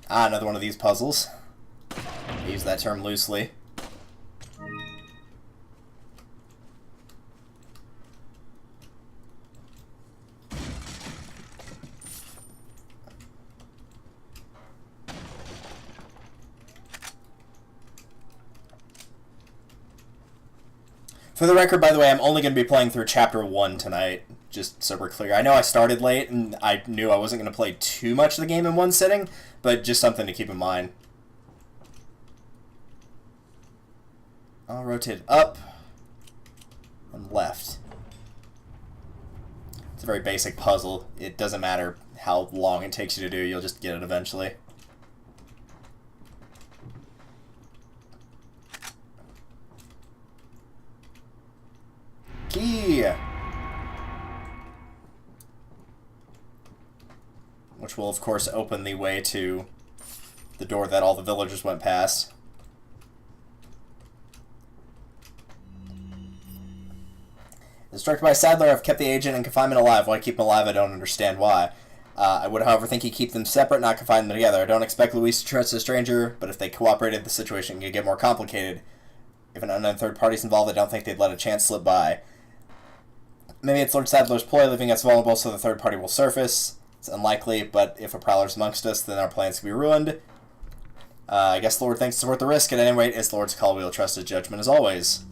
Ah, another one of these puzzles. I use that term loosely. For the record, by the way, I'm only going to be playing through Chapter 1 tonight, just so we're clear. I know I started late, and I knew I wasn't going to play too much of the game in one sitting, but just something to keep in mind. I'll rotate up and left. It's a very basic puzzle. It doesn't matter how long it takes you to do, you'll just get it eventually. Key! Which will, of course, open the way to the door that all the villagers went past. Instructed by Sadler, I've kept the agent in confinement alive. Why keep him alive? I don't understand why. I would, however, think he'd keep them separate, not confine them together. I don't expect Luis to trust a stranger, but if they cooperated, the situation could get more complicated. If an unknown third party's involved, I don't think they'd let a chance slip by. Maybe it's Lord Sadler's ploy, leaving us vulnerable so the third party will surface. It's unlikely, but if a prowler's amongst us, then our plans can be ruined. I guess the Lord thinks it's worth the risk. At any rate, it's the Lord's call. We'll trust his judgment as always.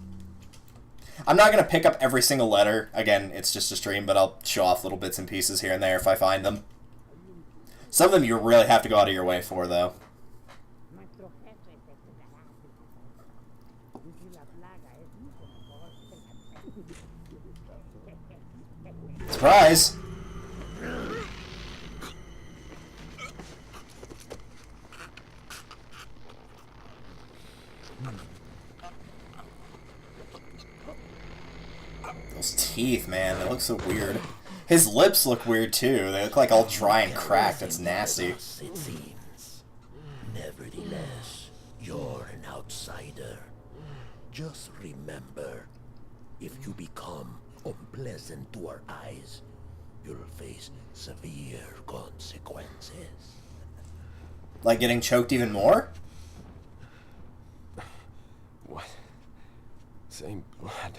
I'm not going to pick up every single letter. Again, it's just a stream, but I'll show off little bits and pieces here and there if I find them. Some of them you really have to go out of your way for, though. Surprise! Those teeth, man, they look so weird. His lips look weird too. They look like all dry and cracked. It's nasty. It seems. Nevertheless, you're an outsider. Just remember, if you become unpleasant to our eyes, you'll face severe consequences. Like getting choked even more? What? Same blood.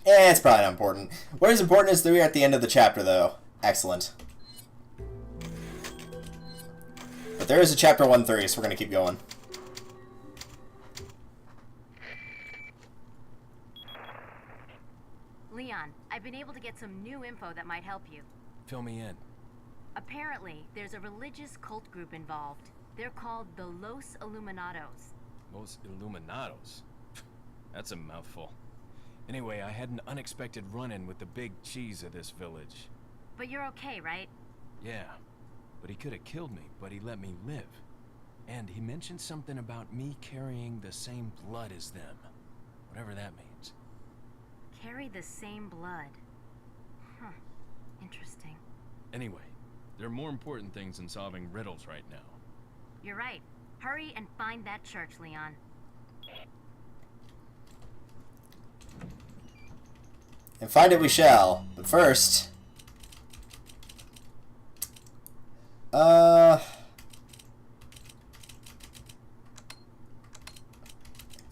It's probably not important. What is important is that we're at the end of the chapter, though. Excellent. But there is a chapter 130, so we're going to keep going. Leon, I've been able to get some new info that might help you. Fill me in. Apparently, there's a religious cult group involved. They're called the Los Illuminados. Los Illuminados? That's a mouthful. Anyway, I had an unexpected run-in with the big cheese of this village. But you're okay, right? Yeah, but he could have killed me, but he let me live. And he mentioned something about me carrying the same blood as them. Whatever that means. Carry the same blood. Huh. Interesting. Anyway, there are more important things than solving riddles right now. You're right. Hurry and find that church, Leon. And find it we shall. But first... I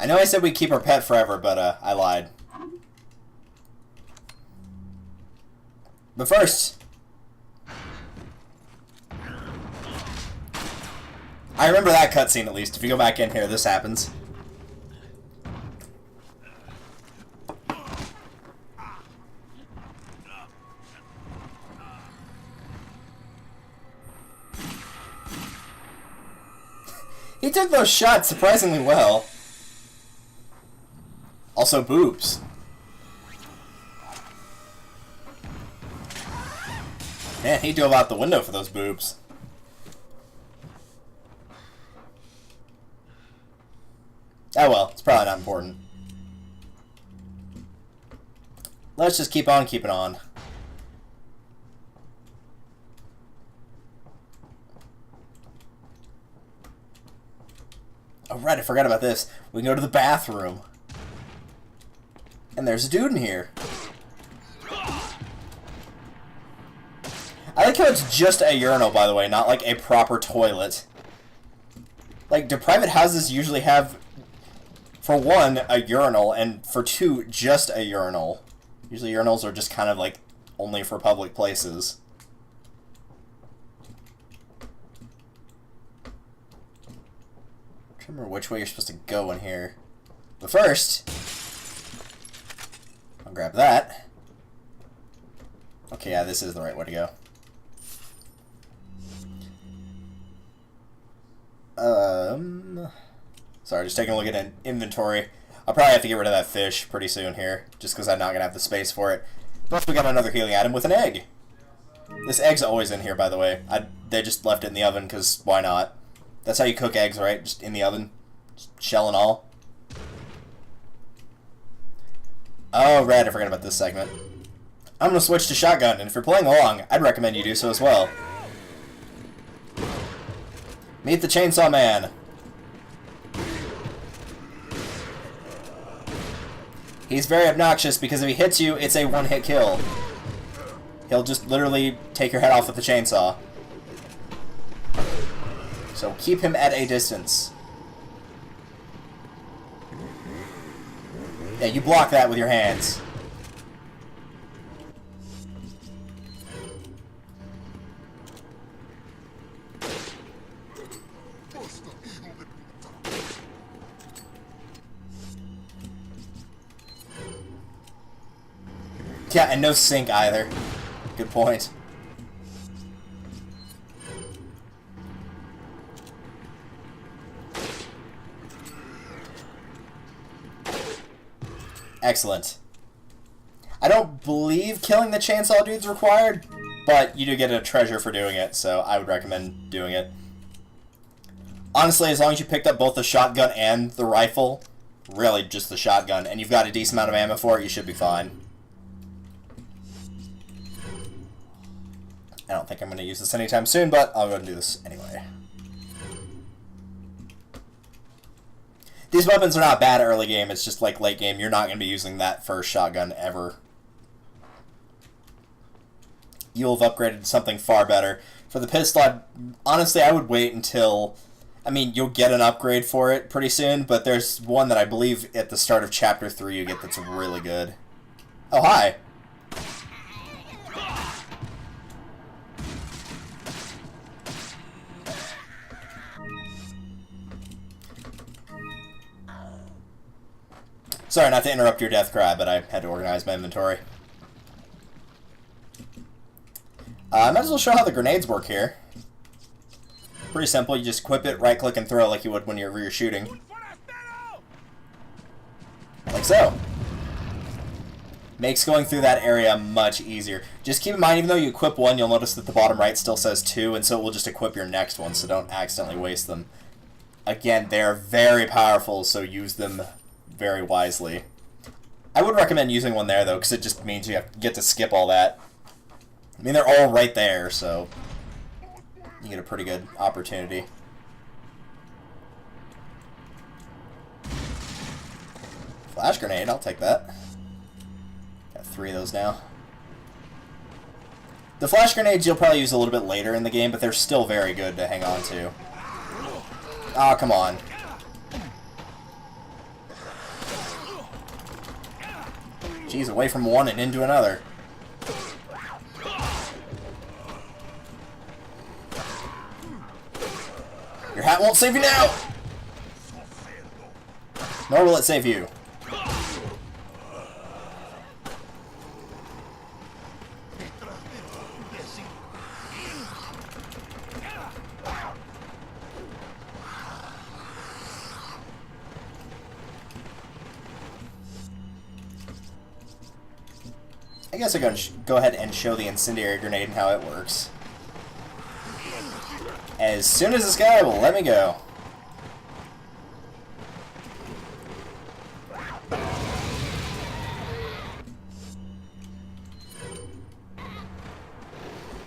know I said we'd keep our pet forever, but I lied. But first... I remember that cutscene at least. If you go back in here, this happens. He took those shots surprisingly well. Also boobs. Man, he dove out the window for those boobs. Oh well, it's probably not important. Let's just keep on keeping on. Oh right, I forgot about this. We can go to the bathroom. And there's a dude in here. I like how it's just a urinal, by the way, not like a proper toilet. Like, do private houses usually have, for one, a urinal, and for two, just a urinal? Usually urinals are just kind of like only for public places. I can't remember which way you're supposed to go in here. But first, I'll grab that. Okay, yeah, this is the right way to go. Sorry, just taking a look at an inventory. I'll probably have to get rid of that fish pretty soon here, just because I'm not going to have the space for it. Plus, we got another healing item with an egg. This egg's always in here, by the way. They just left it in the oven, because why not? That's how you cook eggs, right? Just in the oven. Just shell and all. Oh, right, I forgot about this segment. I'm going to switch to shotgun, and if you're playing along, I'd recommend you do so as well. Meet the Chainsaw Man. He's very obnoxious because if he hits you, it's a one-hit kill. He'll just literally take your head off with the chainsaw. So keep him at a distance. Yeah, you block that with your hands. Yeah, and no sink either. Good point. Excellent. I don't believe killing the chainsaw dude's required, but you do get a treasure for doing it, so I would recommend doing it. Honestly, as long as you picked up both the shotgun and the rifle, really just the shotgun, and you've got a decent amount of ammo for it, you should be fine. I don't think I'm going to use this anytime soon, but I'll go and do this anyway. These weapons are not bad early game, it's just like late game, you're not going to be using that first shotgun ever. You'll have upgraded to something far better. For the pistol, honestly, I would wait until... I mean, you'll get an upgrade for it pretty soon, but there's one that I believe at the start of Chapter 3 you get that's really good. Oh, hi! Sorry not to interrupt your death cry, but I had to organize my inventory. I might as well show how the grenades work here. Pretty simple, you just equip it, right click and throw like you would when you're shooting. Like so. Makes going through that area much easier. Just keep in mind, even though you equip one, you'll notice that the bottom right still says 2, and so it will just equip your next one, so don't accidentally waste them. Again, they are very powerful, so use them very wisely. I would recommend using one there, though, because it just means you get to skip all that. I mean, they're all right there, so you get a pretty good opportunity. Flash grenade, I'll take that. Got 3 of those now. The flash grenades you'll probably use a little bit later in the game, but they're still very good to hang on to. Oh, come on. Jeez, away from one and into another. Your hat won't save you now! Nor will it save you. I guess I'm going to go ahead and show the incendiary grenade and how it works. As soon as this guy will let me go.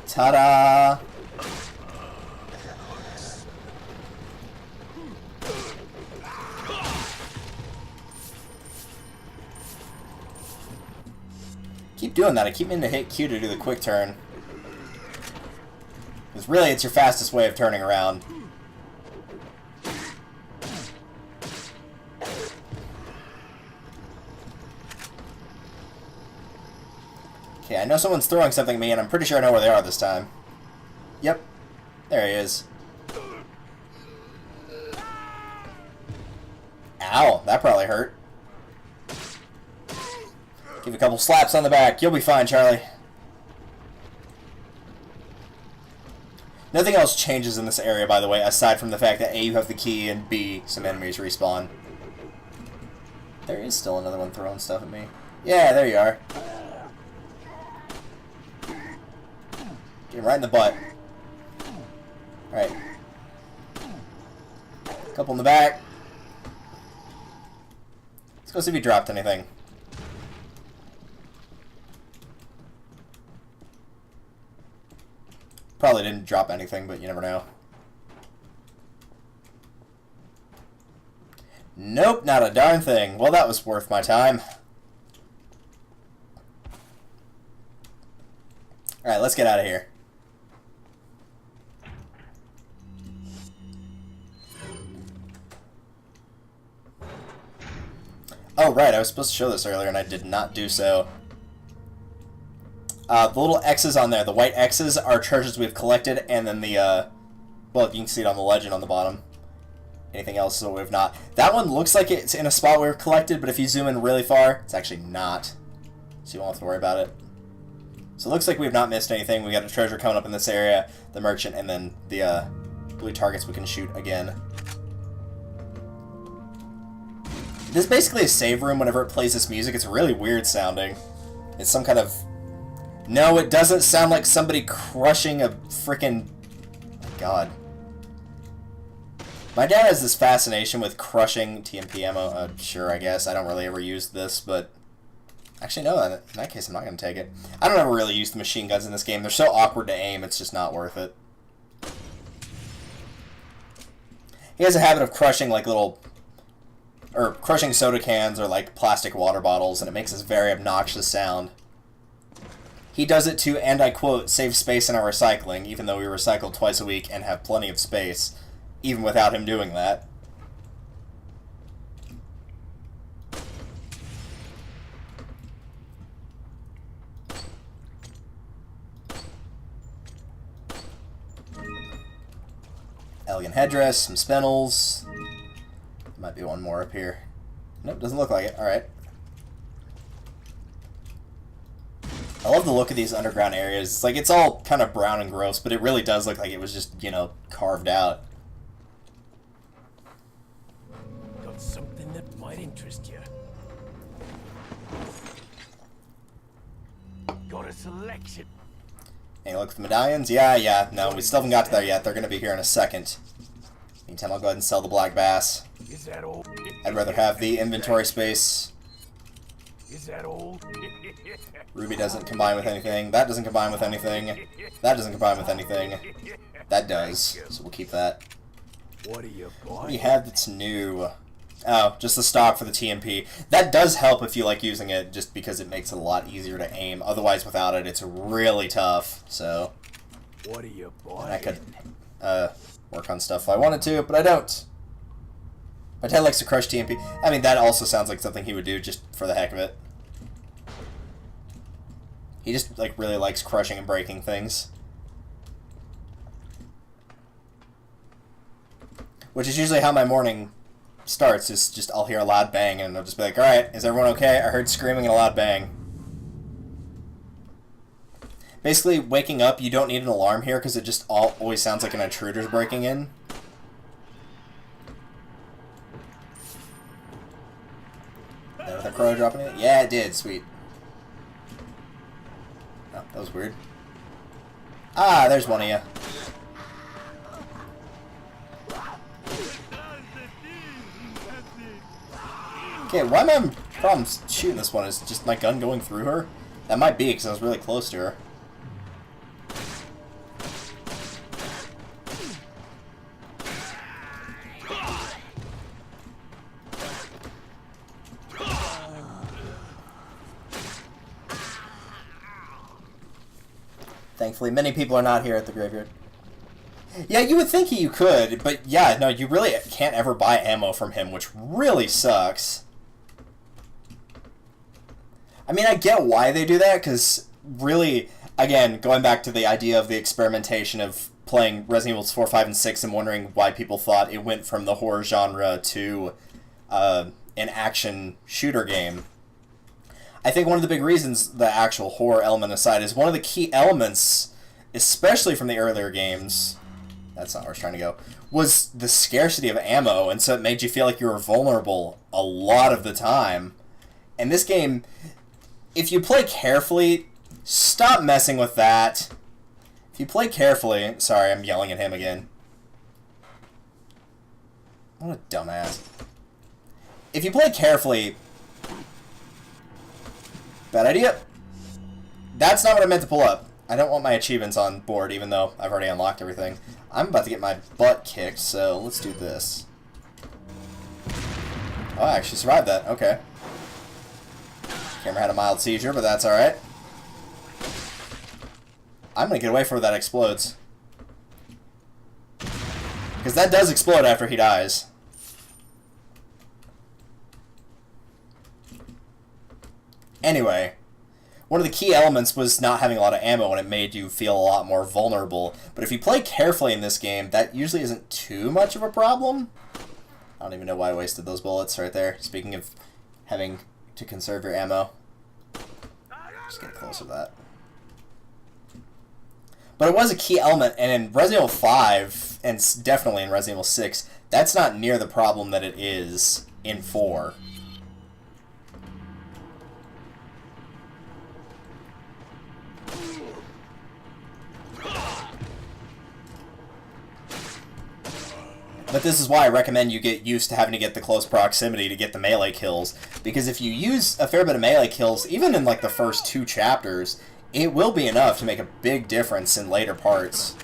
Ta-da! Keep doing that. I keep meaning to hit Q to do the quick turn. Because really, it's your fastest way of turning around. Okay, I know someone's throwing something at me, and I'm pretty sure I know where they are this time. Yep. There he is. Ow, that probably hurt. Give a couple slaps on the back. You'll be fine, Charlie. Nothing else changes in this area, by the way, aside from the fact that A, you have the key, and B, some enemies respawn. There is still another one throwing stuff at me. Yeah, there you are. Get him right in the butt. Alright. Couple in the back. Let's go see if he dropped anything. Probably didn't drop anything, but you never know. Nope, not a darn thing. Well, that was worth my time. Alright, let's get out of here. Oh, right, I was supposed to show this earlier, and I did not do so. The little X's on there, the white X's, are treasures we've collected, and then the, well, you can see it on the legend on the bottom. Anything else that we've not. That one looks like it's in a spot we've collected, but if you zoom in really far, it's actually not. So you won't have to worry about it. So it looks like we've not missed anything. We got a treasure coming up in this area, the merchant, and then the blue targets we can shoot again. This is basically a save room whenever it plays this music. It's really weird sounding. It's some kind of... No, it doesn't sound like somebody crushing a frickin'... Oh my god. My dad has this fascination with crushing TMP ammo. Sure, I guess. I don't really ever use this, but... Actually, no, in that case, I'm not going to take it. I don't ever really use the machine guns in this game. They're so awkward to aim, it's just not worth it. He has a habit of crushing, like, little... Or crushing soda cans or, like, plastic water bottles, and it makes this very obnoxious sound. He does it to, and I quote, save space in our recycling, even though we recycle twice a week and have plenty of space, even without him doing that. Elegant headdress, some spinels. Might be one more up here. Nope, doesn't look like it. Alright. I love the look of these underground areas. It's like, it's all kind of brown and gross, but it really does look like it was just, you know, carved out. Got something that might interest you. Got a selection. Hey, look at the medallions? Yeah. No, we still haven't got to there yet. They're going to be here in a second. Meantime, I'll go ahead and sell the black bass. Is that all? I'd rather have the inventory space. Is that all? Ruby doesn't combine with anything. That doesn't combine with anything. That doesn't combine with anything. That does. So we'll keep that. What are you buying? What do you have that's new? Oh, just the stock for the TMP. That does help if you like using it, just because it makes it a lot easier to aim. Otherwise, without it, it's really tough. So, What are you buying? and I could work on stuff if I wanted to, but I don't. My dad likes to crush TMP. I mean, that also sounds like something he would do just for the heck of it. He just like really likes crushing and breaking things. Which is usually how my morning starts, is just I'll hear a loud bang and I'll just be like, alright, is everyone okay? I heard screaming and a loud bang. Basically, waking up, you don't need an alarm here because it just always sounds like an intruder's breaking in. Is that with a crow dropping it? Yeah, it did. Sweet. Oh, that was weird. Ah, there's one of you. Okay, why am I having problems shooting this one? Is just my gun going through her? That might be, because I was really close to her. Thankfully, many people are not here at the graveyard. Yeah, you would think you could, but yeah, no, you really can't ever buy ammo from him, which really sucks. I mean, I get why they do that, because really, again, going back to the idea of the experimentation of playing Resident Evil 4, 5, and 6 and wondering why people thought it went from the horror genre to an action shooter game. I think one of the big reasons, the actual horror element aside, is one of the key elements, especially from the earlier games, that's not where I was trying to go, was the scarcity of ammo, and so it made you feel like you were vulnerable a lot of the time. And this game, if you play carefully, stop messing with that. If you play carefully, sorry, I'm yelling at him again. What a dumbass. If you play carefully, bad idea. That's not what I meant to pull up. I don't want my achievements on board, even though I've already unlocked everything. I'm about to get my butt kicked, so let's do this. Oh, I actually survived that. Okay. Camera had a mild seizure, but that's alright. I'm gonna get away from where that explodes. Because that does explode after he dies. Anyway, one of the key elements was not having a lot of ammo, and it made you feel a lot more vulnerable. But if you play carefully in this game, that usually isn't too much of a problem. I don't even know why I wasted those bullets right there. Speaking of having to conserve your ammo. Just get closer to that. But it was a key element, and in Resident Evil 5, and definitely in Resident Evil 6, that's not near the problem that it is in 4. But this is why I recommend you get used to having to get the close proximity to get the melee kills. Because if you use a fair bit of melee kills, even in like the first 2 chapters, it will be enough to make a big difference in later parts.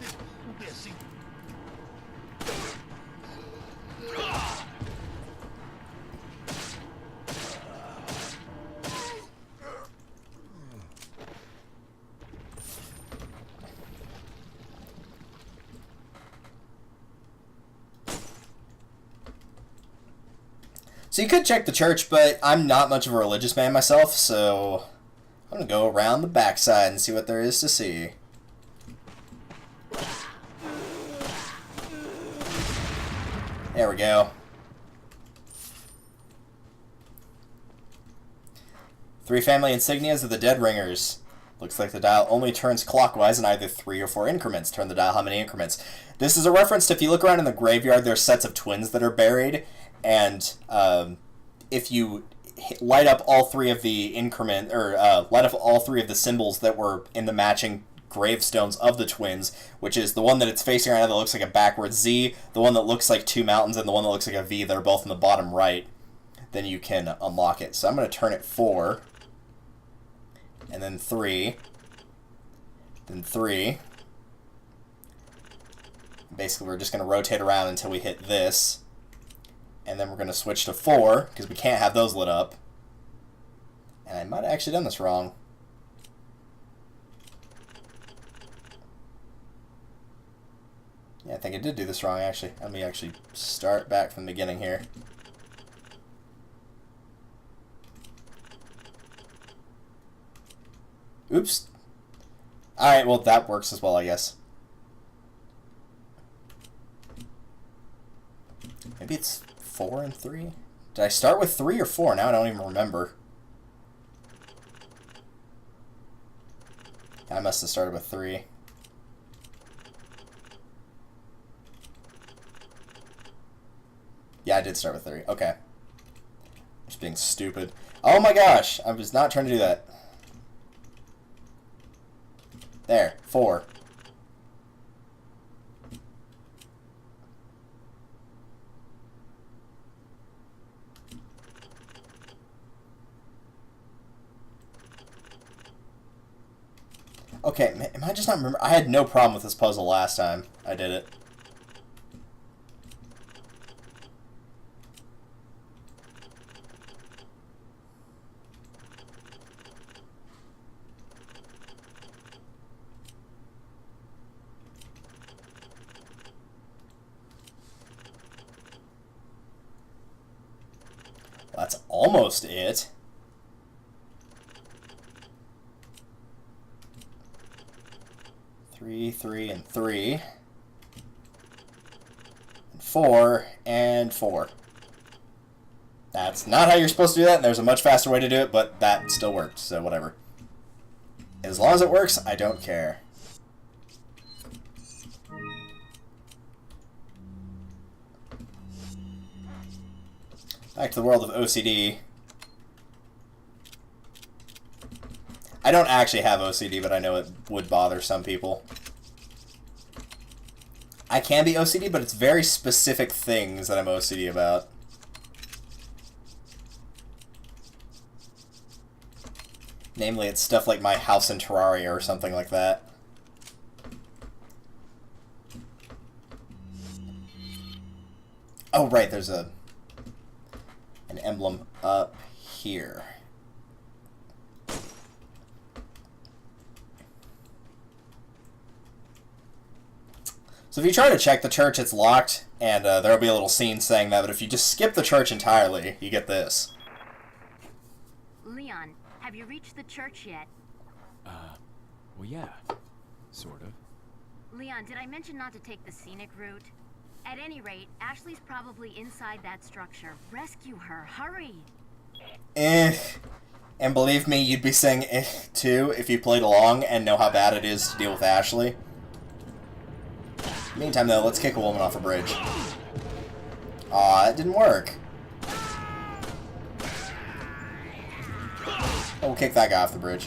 So you could check the church, but I'm not much of a religious man myself, so I'm going to go around the backside and see what there is to see. There we go. 3 family insignias of the Dead Ringers. Looks like the dial only turns clockwise in either 3 or 4 increments. Turn the dial how many increments? This is a reference to, if you look around in the graveyard, there's sets of twins that are buried. And if you light up all 3 of the light up all 3 of the symbols that were in the matching gravestones of the twins, which is the one that it's facing right now that looks like a backwards Z, the one that looks like 2 mountains, and the one that looks like a V that are both in the bottom right, then you can unlock it. So I'm going to turn it 4, and then 3, then 3. Basically, we're just going to rotate around until we hit this. And then we're going to switch to 4, because we can't have those lit up. And I might have actually done this wrong. Yeah, I think I did do this wrong, actually. Let me actually start back from the beginning here. Oops. Alright, well, that works as well, I guess. Maybe it's 4 and 3? Did I start with 3 or 4? Now I don't even remember. I must have started with 3. Yeah, I did start with 3. Okay. Just being stupid. Oh my gosh! I was not trying to do that. There. 4. Okay, am I just not remember? I had no problem with this puzzle last time I did it. Well, that's almost it. Three, and 3. And 4, and 4. That's not how you're supposed to do that, and there's a much faster way to do it, but that still works, so whatever. As long as it works, I don't care. Back to the world of OCD. I don't actually have OCD, but I know it would bother some people. I can be OCD, but it's very specific things that I'm OCD about. Namely, it's stuff like my house in Terraria or something like that. Oh, right, there's an emblem up here. So if you try to check the church, it's locked, and there'll be a little scene saying that, but if you just skip the church entirely, you get this. Leon, have you reached the church yet? Well, yeah. Sort of. Leon, did I mention not to take the scenic route? At any rate, Ashley's probably inside that structure. Rescue her, hurry! And believe me, you'd be saying too if you played along and know how bad it is to deal with Ashley. Meantime, though, let's kick a woman off a bridge. Aw, it didn't work. Oh, we'll kick that guy off the bridge.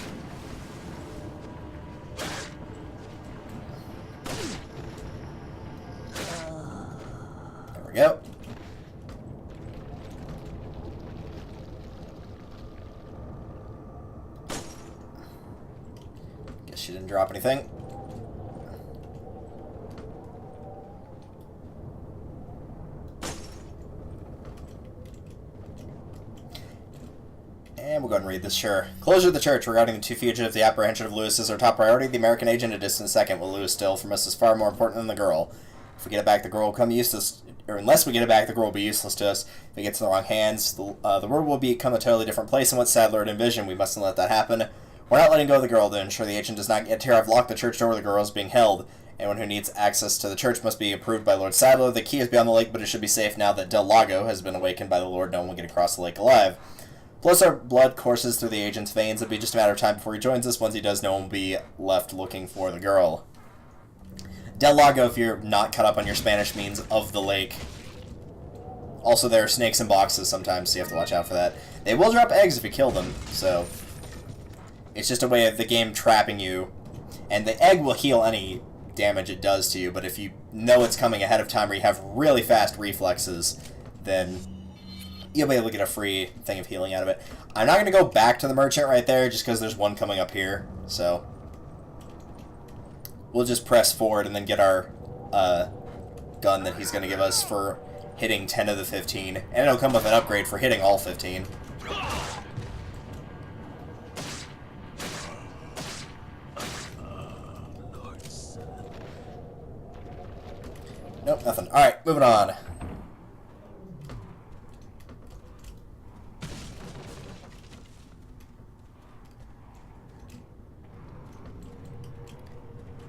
There we go. Guess she didn't drop anything. And we'll go ahead and read this, sure. Closure of the church regarding the two fugitives. The apprehension of Lewis is our top priority. The American agent a distant second. Will Lewis steal from us is far more important than the girl. If we get it back, the girl will come useless. Or unless we get it back, the girl will be useless to us. If it gets in the wrong hands, the world will become a totally different place than what Sadler had envisioned. We mustn't let that happen. We're not letting go of the girl to ensure the agent does not get here. I've locked the church door where the girl is being held. Anyone who needs access to the church must be approved by Lord Sadler. The key is beyond the lake, but it should be safe now that Del Lago has been awakened by the Lord. No one will get across the lake alive. Plus, our blood courses through the agent's veins. It'll be just a matter of time before he joins us. Once he does, no one will be left looking for the girl. Del Lago, if you're not caught up on your Spanish, means of the lake. Also, there are snakes in boxes sometimes, so you have to watch out for that. They will drop eggs if you kill them, so it's just a way of the game trapping you. And the egg will heal any damage it does to you, but if you know it's coming ahead of time or you have really fast reflexes, then you'll be able to get a free thing of healing out of it. I'm not going to go back to the merchant right there just because there's one coming up here, so we'll just press forward and then get our gun that he's going to give us for hitting 10 of the 15, and it'll come with an upgrade for hitting all 15. Nope, nothing. Alright, moving on.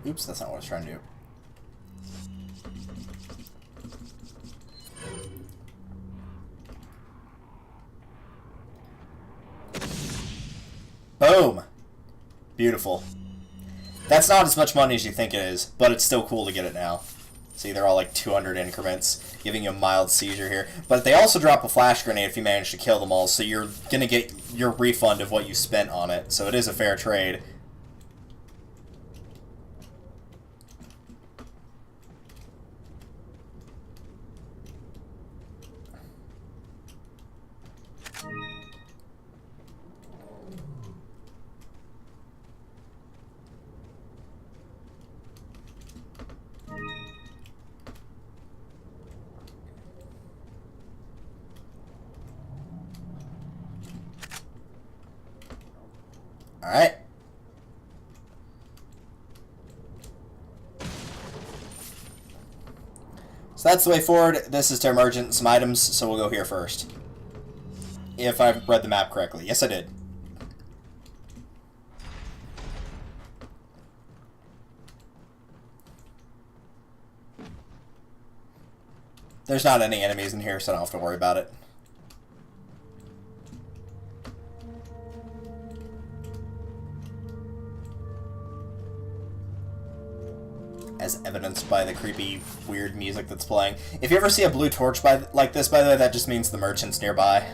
Oops, that's not what I was trying to do. Boom! Beautiful. That's not as much money as you think it is, but it's still cool to get it now. See, they're all like 200 increments, giving you a mild seizure here. But they also drop a flash grenade if you manage to kill them all, so you're going to get your refund of what you spent on it. So it is a fair trade. Alright. So that's the way forward. This is to emergent some items, so we'll go here first. If I read the map correctly. Yes, I did. There's not any enemies in here, so I don't have to worry about it. As evidenced by the creepy, weird music that's playing. If you ever see a blue torch like this, by the way, that just means the merchant's nearby.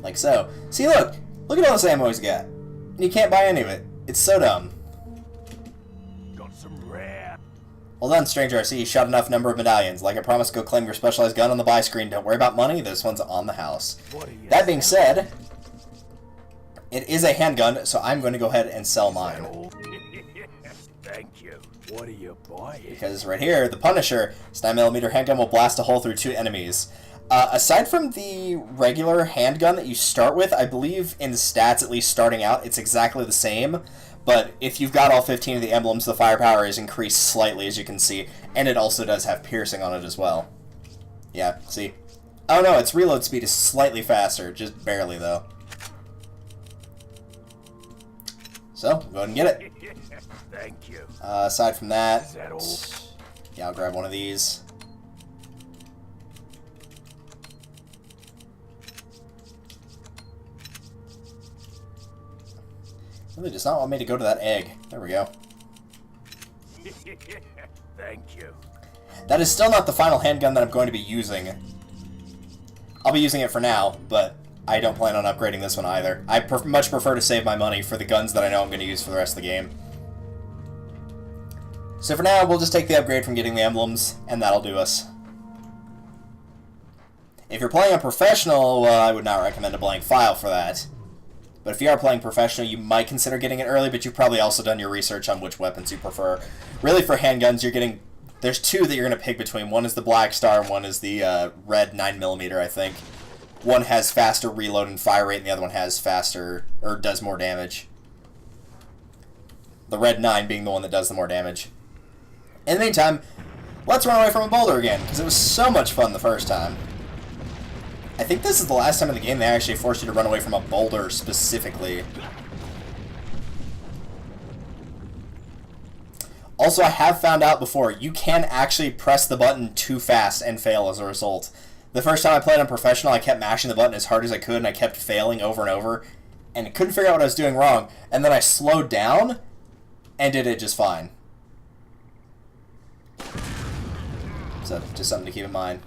Like so. See, look! Look at all this ammo he's got. And you can't buy any of it. It's so dumb. Got some rare. Well done, stranger. I see you shot enough number of medallions. Like I promised, go claim your specialized gun on the buy screen. Don't worry about money. This one's on the house. That being said, it is a handgun, so I'm going to go ahead and sell mine. Thank you. What are you buying? Because right here, the Punisher, this 9mm handgun will blast a hole through 2 enemies. Aside from the regular handgun that you start with, I believe in the stats, at least starting out, it's exactly the same. But if you've got all 15 of the emblems, the firepower is increased slightly, as you can see. And it also does have piercing on it as well. Yeah, see? Oh no, its reload speed is slightly faster, just barely though. So, go ahead and get it. Thank you. Aside from that, Is that all? yeah, I'll grab one of these. Really does not want me to go to that egg. There we go. Thank you. That is still not the final handgun that I'm going to be using. I'll be using it for now, but I don't plan on upgrading this one either. I much prefer to save my money for the guns that I know I'm going to use for the rest of the game. So for now, we'll just take the upgrade from getting the emblems, and that'll do us. If you're playing a professional, well, I would not recommend a blank file for that. But if you are playing professional, you might consider getting it early, but you've probably also done your research on which weapons you prefer. Really, for handguns, you're getting... There's two that you're going to pick between. One is the Black Star, and one is the red 9mm, I think. One has faster reload and fire rate, and the other one has faster... or does more damage. The red 9 being the one that does the more damage. In the meantime, let's run away from a boulder again, because it was so much fun the first time. I think this is the last time in the game they actually forced you to run away from a boulder specifically. Also, I have found out before, you can actually press the button too fast and fail as a result. The first time I played on Professional, I kept mashing the button as hard as I could, and I kept failing over and over, and I couldn't figure out what I was doing wrong, and then I slowed down, and did it just fine. So, just something to keep in mind.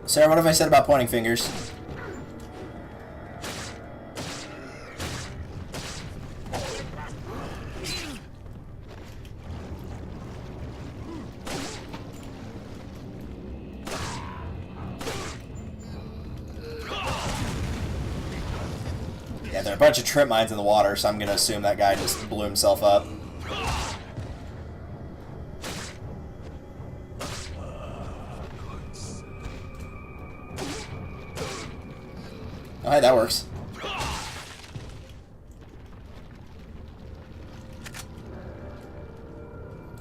Sarah, what have I said about pointing fingers? Yeah, there are a bunch of trip mines in the water, so I'm going to assume that guy just blew himself up. Oh, hey, that works.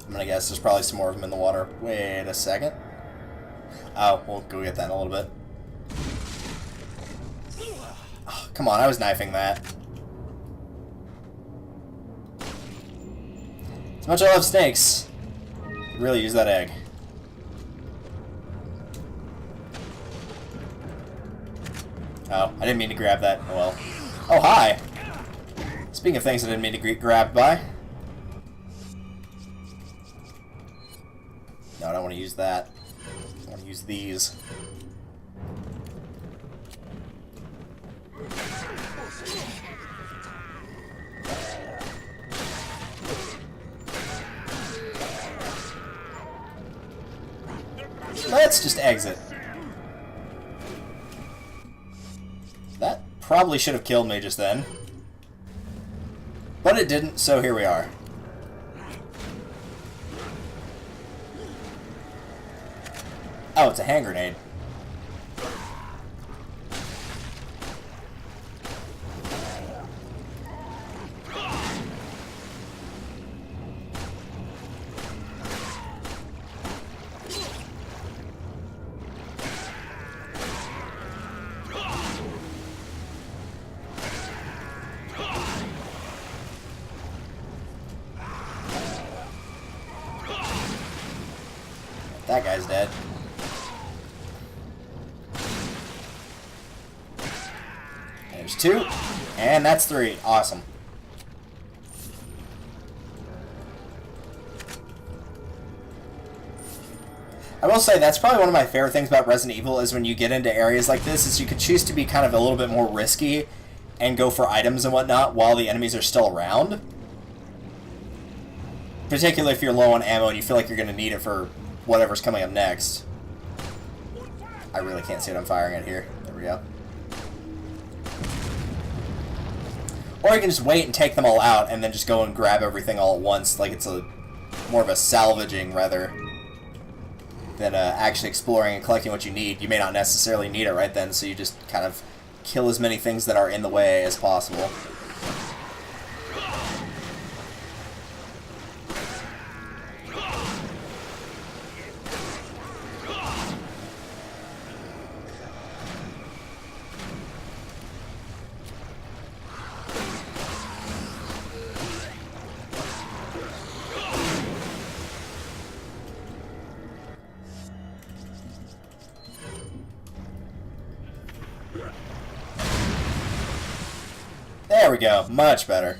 I'm gonna guess there's probably some more of them in the water. Wait a second. Oh, we'll go get that in a little bit. Oh, come on, I was knifing that. As much as I love snakes, I could really use that egg. Oh, I didn't mean to grab that. Oh well. Oh, hi! Speaking of things I didn't mean to get grabbed by. No, I don't want to use that. I want to use these. Let's just exit. That probably should have killed me just then. But it didn't, so here we are. Oh, it's a hand grenade. That guy's dead. There's 2, and that's 3. Awesome. I will say that's probably one of my favorite things about Resident Evil is when you get into areas like this is you can choose to be kind of a little bit more risky and go for items and whatnot while the enemies are still around. Particularly if you're low on ammo and you feel like you're going to need it for whatever's coming up next. I really can't see what I'm firing at here. There we go. Or you can just wait and take them all out and then just go and grab everything all at once, like it's a more of a salvaging rather than actually exploring and collecting what you need. You may not necessarily need it right then, so you just kind of kill as many things that are in the way as possible. There we go. Much better.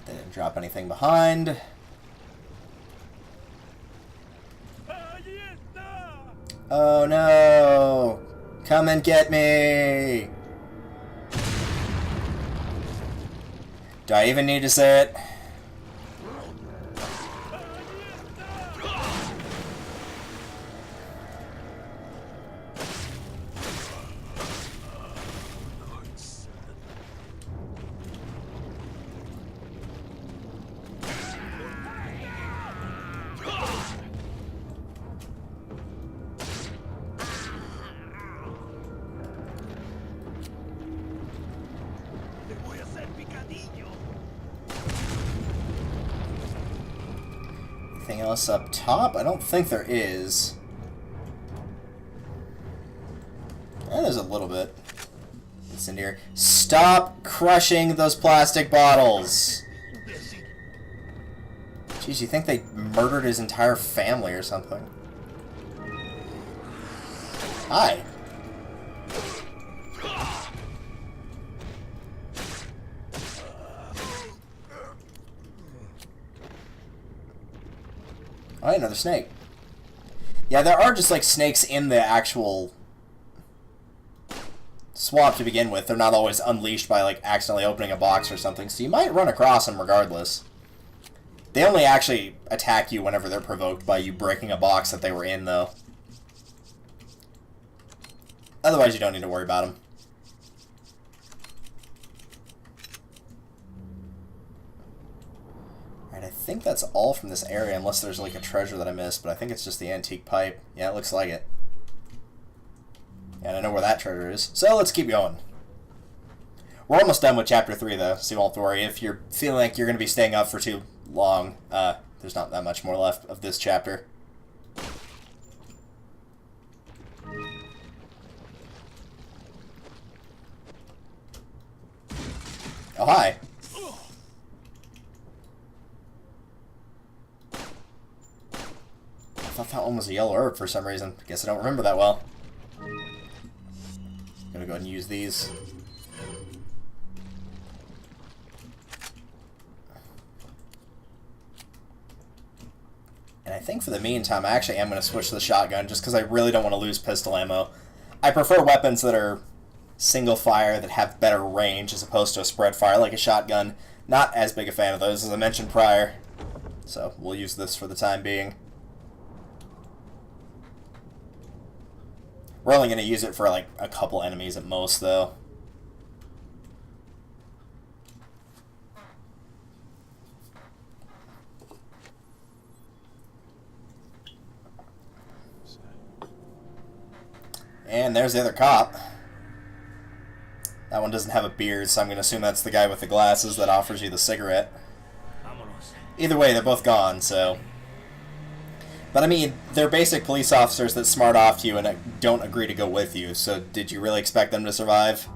They didn't drop anything behind. Oh no! Come and get me! Do I even need to say it? Anything else up top? I don't think there is. There's a little bit. What's in here? Stop crushing those plastic bottles! Jeez, you think they murdered his entire family or something? Hi. Oh, another snake. Yeah, there are just, like, snakes in the actual swamp to begin with. They're not always unleashed by, like, accidentally opening a box or something, so you might run across them regardless. They only actually attack you whenever they're provoked by you breaking a box that they were in, though. Otherwise, you don't need to worry about them. I think that's all from this area, unless there's like a treasure that I missed, but I think it's just the antique pipe. Yeah, it looks like it. And I know where that treasure is. So let's keep going. We're almost done with Chapter 3, though, so you won't have to worry. If you're feeling like you're going to be staying up for too long, there's not that much more left of this chapter. Oh, hi. I thought that one was a yellow herb for some reason. Guess I don't remember that well. Gonna go ahead and use these. And I think for the meantime, I actually am going to switch to the shotgun just because I really don't want to lose pistol ammo. I prefer weapons that are single fire, that have better range as opposed to a spread fire like a shotgun. Not as big a fan of those as I mentioned prior. So we'll use this for the time being. We're only going to use it for like a couple enemies at most, though. And there's the other cop. That one doesn't have a beard, so I'm going to assume that's the guy with the glasses that offers you the cigarette. Either way, they're both gone, so... But I mean, they're basic police officers that smart off to you and don't agree to go with you, so did you really expect them to survive?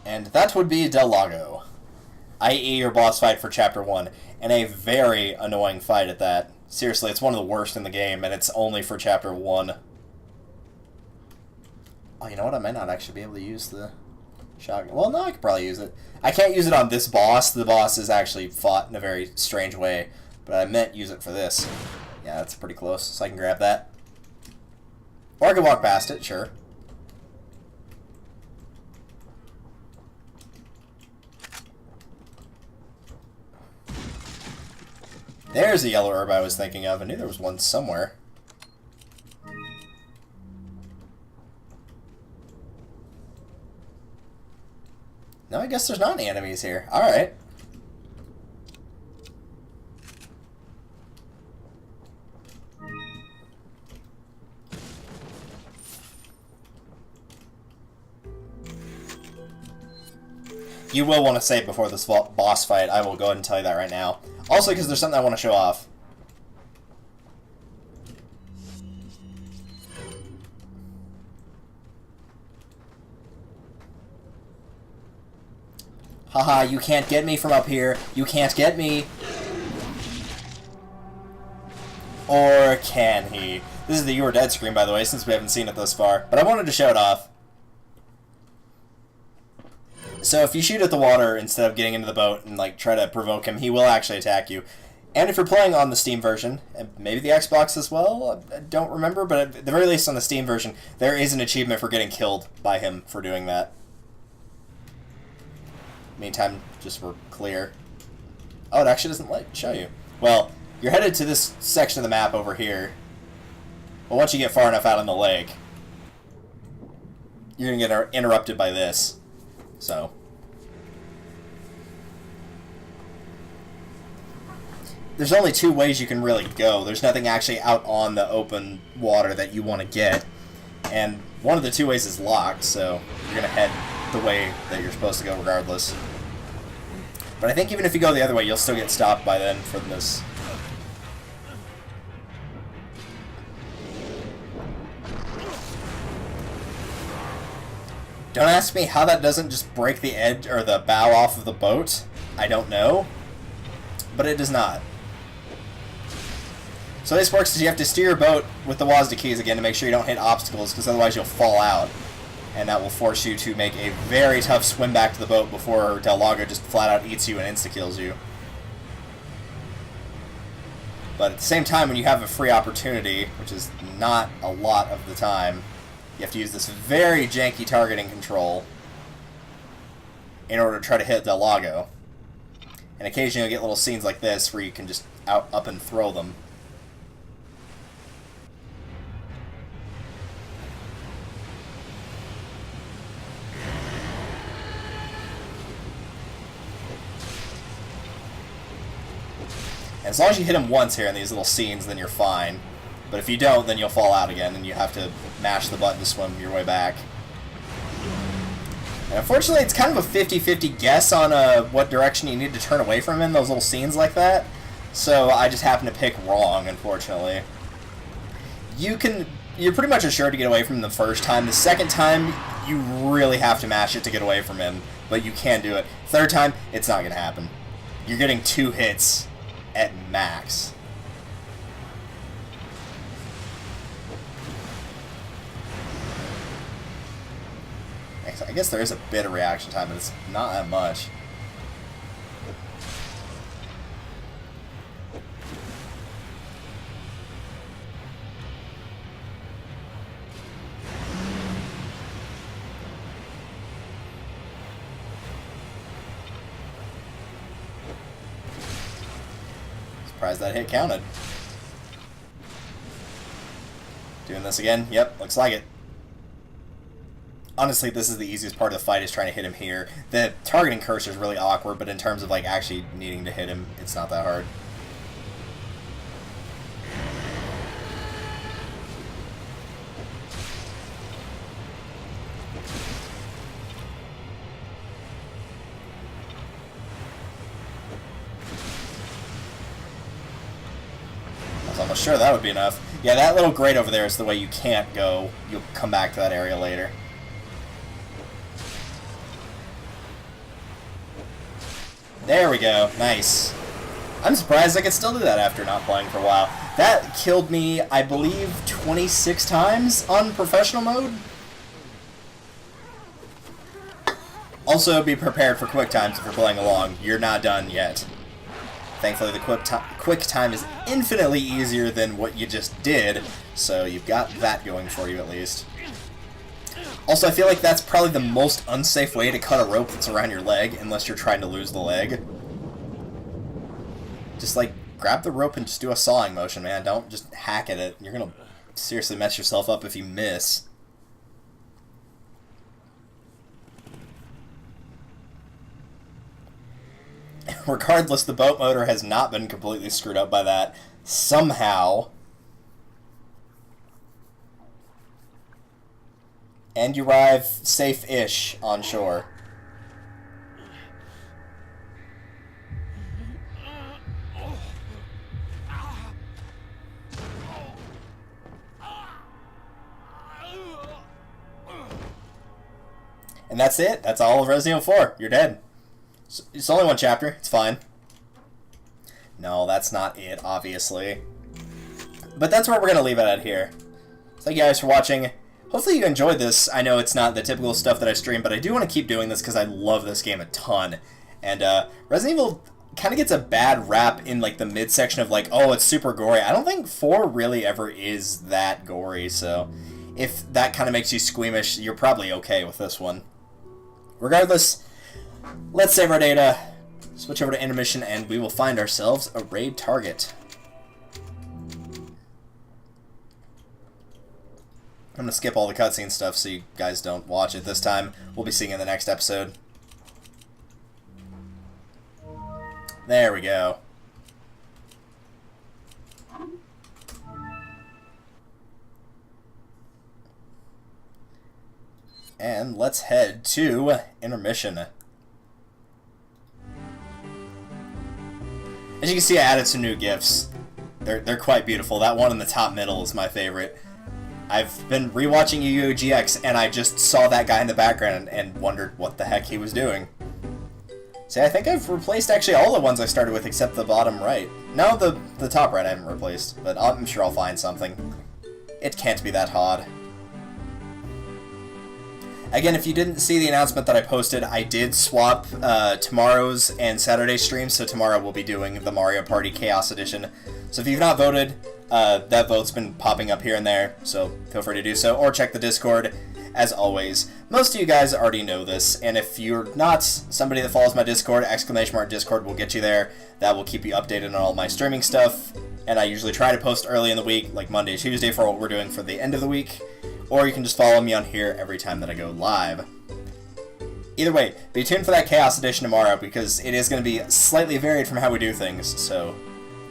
And that would be Del Lago, i.e. your boss fight for Chapter 1, and a very annoying fight at that. Seriously, it's one of the worst in the game, and it's only for Chapter 1. Oh, you know what? I might not actually be able to use the shotgun. Well, no, I could probably use it. I can't use it on this boss. The boss is actually fought in a very strange way, but I meant use it for this. Yeah, that's pretty close, so I can grab that. Or I can walk past it, sure. There's the yellow herb I was thinking of. I knew there was one somewhere. No, I guess there's not any enemies here. Alright. You will want to save before this boss fight. I will go ahead and tell you that right now. Also, because there's something I want to show off. Haha, you can't get me from up here. You can't get me. Or can he? This is the You Are Dead screen, by the way, since we haven't seen it thus far. But I wanted to show it off. So if you shoot at the water instead of getting into the boat and like try to provoke him, he will actually attack you. And if you're playing on the Steam version, and maybe the Xbox as well, I don't remember, but at the very least on the Steam version, there is an achievement for getting killed by him for doing that. Meantime, just we're clear. Oh, it actually doesn't show you. Well, you're headed to this section of the map over here. But once you get far enough out on the lake, you're going to get interrupted by this. So, there's only two ways you can really go. There's nothing actually out on the open water that you want to get. And one of the two ways is locked, so you're going to head the way that you're supposed to go regardless. But I think even if you go the other way, you'll still get stopped by then for this. Don't ask me how that doesn't just break the edge or the bow off of the boat. I don't know. But it does not. So this works is you have to steer your boat with the WASD keys again to make sure you don't hit obstacles, because otherwise you'll fall out. And that will force you to make a very tough swim back to the boat before Del Lago just flat out eats you and insta-kills you. But at the same time, when you have a free opportunity, which is not a lot of the time, you have to use this very janky targeting control in order to try to hit Del Lago. And occasionally you'll get little scenes like this where you can just up and throw them. And as long as you hit him once here in these little scenes, then you're fine. But if you don't, then you'll fall out again, and you have to mash the button to swim your way back. And unfortunately, it's kind of a 50-50 guess on what direction you need to turn away from in those little scenes like that. So I just happen to pick wrong, unfortunately. You're pretty much assured to get away from him the first time. The second time, you really have to mash it to get away from him, but you can do it. Third time, it's not going to happen. You're getting 2 hits at max. I guess there is a bit of reaction time, but it's not that much. Surprised that hit counted. Doing this again? Yep, looks like it. Honestly, this is the easiest part of the fight, is trying to hit him here. The targeting cursor is really awkward, but in terms of like actually needing to hit him, it's not that hard. I was almost sure that would be enough. Yeah, that little grate over there is the way you can't go. You'll come back to that area later. There we go. Nice. I'm surprised I could still do that after not playing for a while. That killed me, I believe, 26 times on professional mode. Also, be prepared for quick times if you're playing along. You're not done yet. Thankfully, the quick time is infinitely easier than what you just did, so you've got that going for you at least. Also, I feel like that's probably the most unsafe way to cut a rope that's around your leg, unless you're trying to lose the leg. Just, like, grab the rope and just do a sawing motion, man. Don't just hack at it. You're gonna seriously mess yourself up if you miss. Regardless, the boat motor has not been completely screwed up by that. Somehow. And you arrive safe-ish on shore. And that's it. That's all of Resident Evil 4. You're dead. It's only one chapter. It's fine. No, that's not it, obviously. But that's where we're going to leave it at here. Thank you guys for watching. hopefully you enjoyed this. I know it's not the typical stuff that I stream, but I do want to keep doing this because I love this game a ton. And Resident Evil kind of gets a bad rap in like the midsection of like, oh, it's super gory. I don't think 4 really ever is that gory, so if that kind of makes you squeamish, you're probably okay with this one. Regardless, let's save our data, switch over to intermission, and we will find ourselves a raid target. I'm going to skip all the cutscene stuff so you guys don't watch it this time. We'll be seeing it in the next episode. There we go. And let's head to intermission. As you can see, I added some new GIFs. They're quite beautiful. That one in the top middle is my favorite. I've been rewatching Yu-Gi-Oh! GX, and I just saw that guy in the background and wondered what the heck he was doing. See, I think I've replaced actually all the ones I started with except the bottom right. No, the top right I haven't replaced, but I'm sure I'll find something. It can't be that hard. Again, if you didn't see the announcement that I posted, I did swap tomorrow's and Saturday's streams, so tomorrow we'll be doing the Mario Party Chaos Edition. So if you've not voted, that vote's been popping up here and there, so feel free to do so, or check the Discord. As always, most of you guys already know this, and if you're not somebody that follows my Discord, !Discord will get you there. That will keep you updated on all my streaming stuff, and I usually try to post early in the week, like Monday, Tuesday, for what we're doing for the end of the week, or you can just follow me on here every time that I go live. Either way, be tuned for that Chaos Edition tomorrow, because it is going to be slightly varied from how we do things, so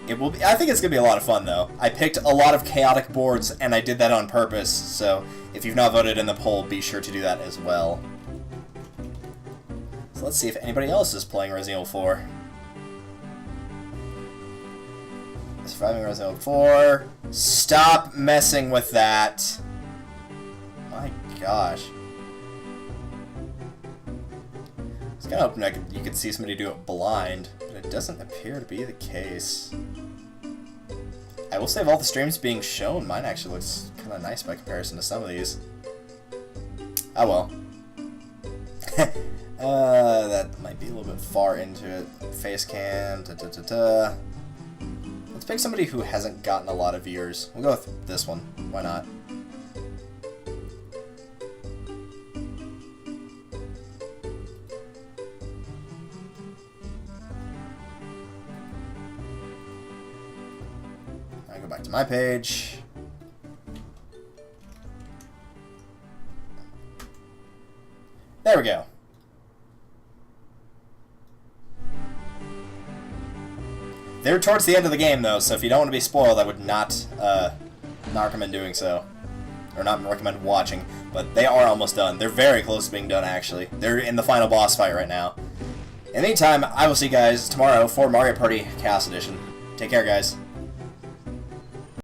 it will be. I think it's going to be a lot of fun, though. I picked a lot of chaotic boards, and I did that on purpose, so if you've not voted in the poll, be sure to do that as well. So let's see if anybody else is playing Resident Evil 4. Surviving Resident Evil 4. Stop messing with that. My gosh. I was kind of hoping you could see somebody do it blind, but it doesn't appear to be the case. I will say of all the streams being shown, mine actually looks kind of nice by comparison to some of these. Oh well. That might be a little bit far into it. Face cam, Let's pick somebody who hasn't gotten a lot of viewers. We'll go with this one. Why not? I go back to my page. There we go. They're towards the end of the game, though, so if you don't want to be spoiled, I would not recommend doing so. Or not recommend watching, but they are almost done. They're very close to being done, actually. They're in the final boss fight right now. In the meantime, I will see you guys tomorrow for Mario Party Chaos Edition. Take care, guys.